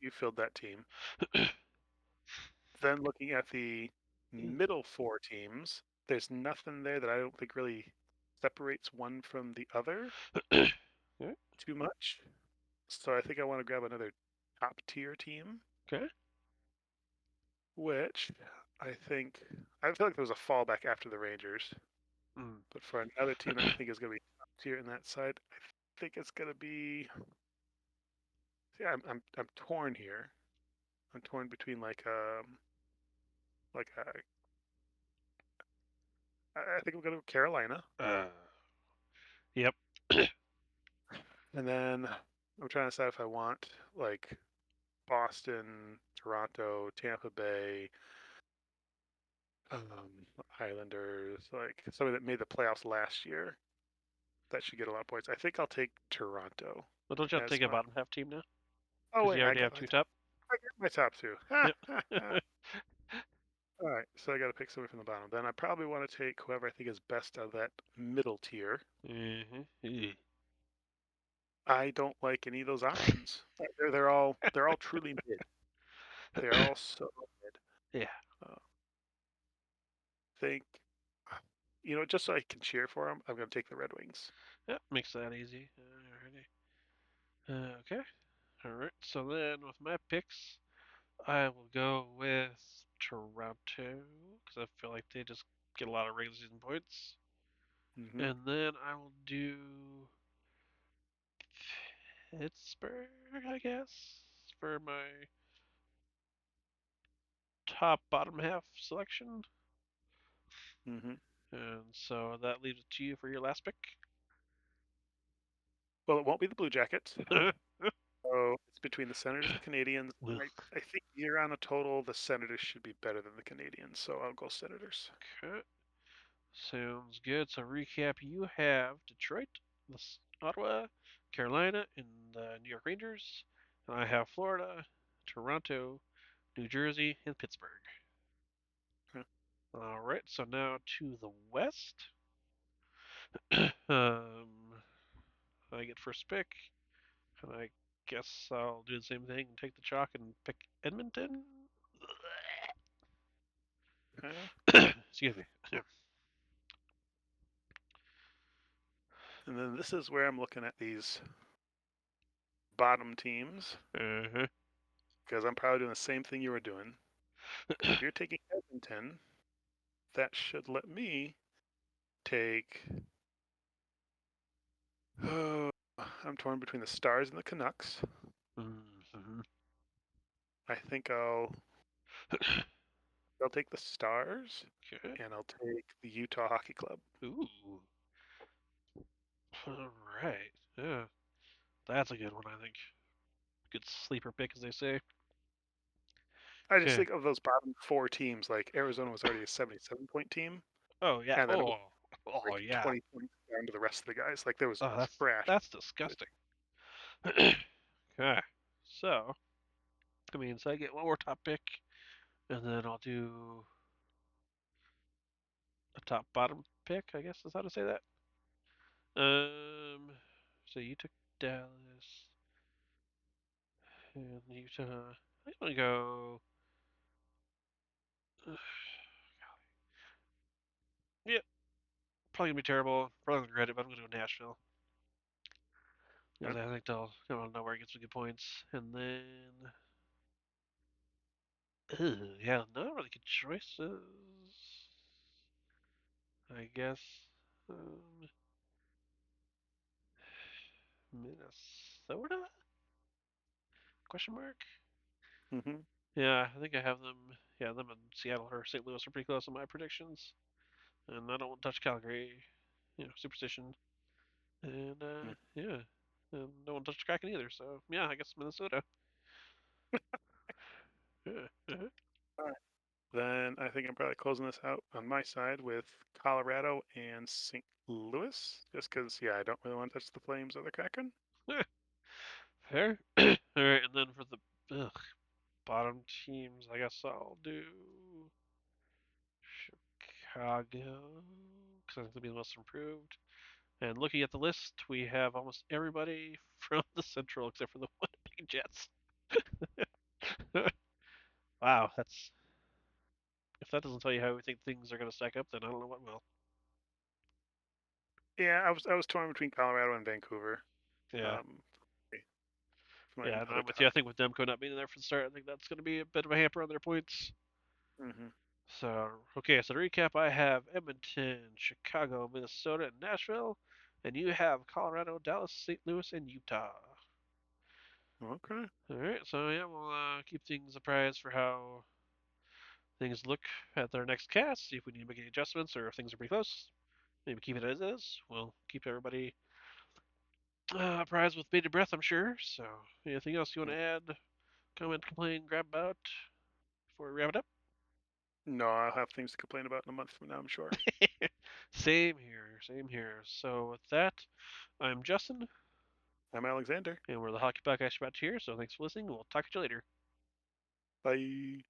[SPEAKER 2] You filled that team. Then looking at the middle four teams, there's nothing there that I don't think really separates one from the other
[SPEAKER 1] Okay.
[SPEAKER 2] too much. So I think I want to grab another top tier team,
[SPEAKER 1] Okay.
[SPEAKER 2] which I feel like there was a fallback after the Rangers.
[SPEAKER 1] Mm.
[SPEAKER 2] But for another team that I think is going to be top tier in that side, I think it's going to be. Yeah, I'm torn here. I'm torn between like I think I'm going to go Carolina,
[SPEAKER 1] Yep.
[SPEAKER 2] and then I'm trying to decide if I want like Boston, Toronto, Tampa Bay, Islanders, like somebody that made the playoffs last year. That should get a lot of points. I think I'll take Toronto
[SPEAKER 1] Well, don't you have to
[SPEAKER 2] as
[SPEAKER 1] take a
[SPEAKER 2] my.
[SPEAKER 1] bottom half team now?
[SPEAKER 2] Oh
[SPEAKER 1] Because you
[SPEAKER 2] wait,
[SPEAKER 1] already have two top.
[SPEAKER 2] I got my top two.
[SPEAKER 1] Yep.
[SPEAKER 2] All right, so I got to pick somebody from the bottom. Then I probably want to take whoever I think is best out of that middle tier.
[SPEAKER 1] Mm-hmm.
[SPEAKER 2] I don't like any of those options. They're all truly mid. They're all so mid.
[SPEAKER 1] Yeah.
[SPEAKER 2] Uh, think just so I can cheer for them, I'm going to take the Red Wings.
[SPEAKER 1] Yep. Makes that easy. Alrighty. Okay. All right. So then with my picks, I will go with Toronto because I feel like they just get a lot of regular season points.
[SPEAKER 2] Hmm.
[SPEAKER 1] And then I will do Pittsburgh, I guess, for my top bottom half selection.
[SPEAKER 2] Hmm.
[SPEAKER 1] And so that leaves it to you for your last pick.
[SPEAKER 2] Well, it won't be the Blue Jackets. So it's between the Senators and the Canadians. I think year on a total, the Senators should be better than the Canadians. So I'll go Senators.
[SPEAKER 1] Okay. Sounds good. So recap: you have Detroit, Ottawa, Carolina, and the New York Rangers, and I have Florida, Toronto, New Jersey, and Pittsburgh.
[SPEAKER 2] Yeah.
[SPEAKER 1] All right. So now to the West. I get first pick, and I guess I'll do the same thing and take the chalk and pick Edmonton.
[SPEAKER 2] Okay.
[SPEAKER 1] Excuse me.
[SPEAKER 2] And then this is where I'm looking at these bottom teams
[SPEAKER 1] Uh-huh.
[SPEAKER 2] because I'm probably doing the same thing you were doing. Because if you're taking Edmonton, that should let me take. Oh, I'm torn between the Stars and the Canucks.
[SPEAKER 1] Mm-hmm.
[SPEAKER 2] I think I'll take the Stars,
[SPEAKER 1] Okay.
[SPEAKER 2] and I'll take the Utah Hockey Club.
[SPEAKER 1] Ooh. All right. Yeah, that's a good one. I think. Good sleeper pick, as they say.
[SPEAKER 2] I just
[SPEAKER 1] Okay.
[SPEAKER 2] think of those bottom four teams. Like Arizona was already a 77-point team,
[SPEAKER 1] Oh yeah.
[SPEAKER 2] and then it was
[SPEAKER 1] Oh. Oh
[SPEAKER 2] like
[SPEAKER 1] yeah.
[SPEAKER 2] 20 points down to the rest of the guys. Like there was
[SPEAKER 1] Oh,
[SPEAKER 2] trash.
[SPEAKER 1] that's disgusting. Okay. So, I mean, so I get one more top pick, and then I'll do a top bottom pick. I guess is how to say that. Um. So you took Dallas and Utah. I'm gonna go. Yeah, probably gonna be terrible. Probably gonna regret it, but I'm gonna go Nashville
[SPEAKER 2] Yeah.
[SPEAKER 1] because I think they'll come out of nowhere and get some good points. And then, yeah, not really good choices. I guess. Um, Minnesota? Question mark.
[SPEAKER 2] Hmm.
[SPEAKER 1] Yeah, I think I have them. Yeah, them and Seattle or St. Louis are pretty close on my predictions. And I don't want to touch Calgary. Superstition. And yeah, and don't want to touch Kraken either. So yeah, I guess Minnesota.
[SPEAKER 2] All right. Then I think I'm probably closing this out on my side with Colorado and St. Louis, just because, yeah, I don't really want to touch the Flames or the Kraken.
[SPEAKER 1] Fair. All right, and then for the bottom teams, I guess I'll do Chicago because I think they'll be the most improved. And looking at the list, we have almost everybody from the Central except for the Winnipeg Jets. Wow, that's if that doesn't tell you how we think things are going to stack up, then I don't know what will.
[SPEAKER 2] Yeah, I was torn between Colorado and Vancouver.
[SPEAKER 1] Yeah,
[SPEAKER 2] Um, for my
[SPEAKER 1] yeah, and
[SPEAKER 2] other
[SPEAKER 1] I'm with you.
[SPEAKER 2] top.
[SPEAKER 1] I think with Demko not being there for the start, I think that's going to be a bit of a hamper on their points.
[SPEAKER 2] Hmm.
[SPEAKER 1] So, okay, so to recap, I have Edmonton, Chicago, Minnesota, and Nashville, and you have Colorado, Dallas, St. Louis, and Utah.
[SPEAKER 2] Okay.
[SPEAKER 1] All right, so yeah, we'll keep things apprised for how things look at their next cast, see if we need to make any adjustments or if things are pretty close. Maybe keep it as is. We'll keep everybody apprised with bated breath, I'm sure. So, anything else you want to add? Comment, complain, grab about before we wrap it up?
[SPEAKER 2] No, I'll have things to complain about in a month from now, I'm sure.
[SPEAKER 1] Same here, same here. So, with that, I'm Justin,
[SPEAKER 2] I'm Alexander.
[SPEAKER 1] and we're the Hockey Podcast about here. So, thanks for listening. We'll talk to you later.
[SPEAKER 2] Bye.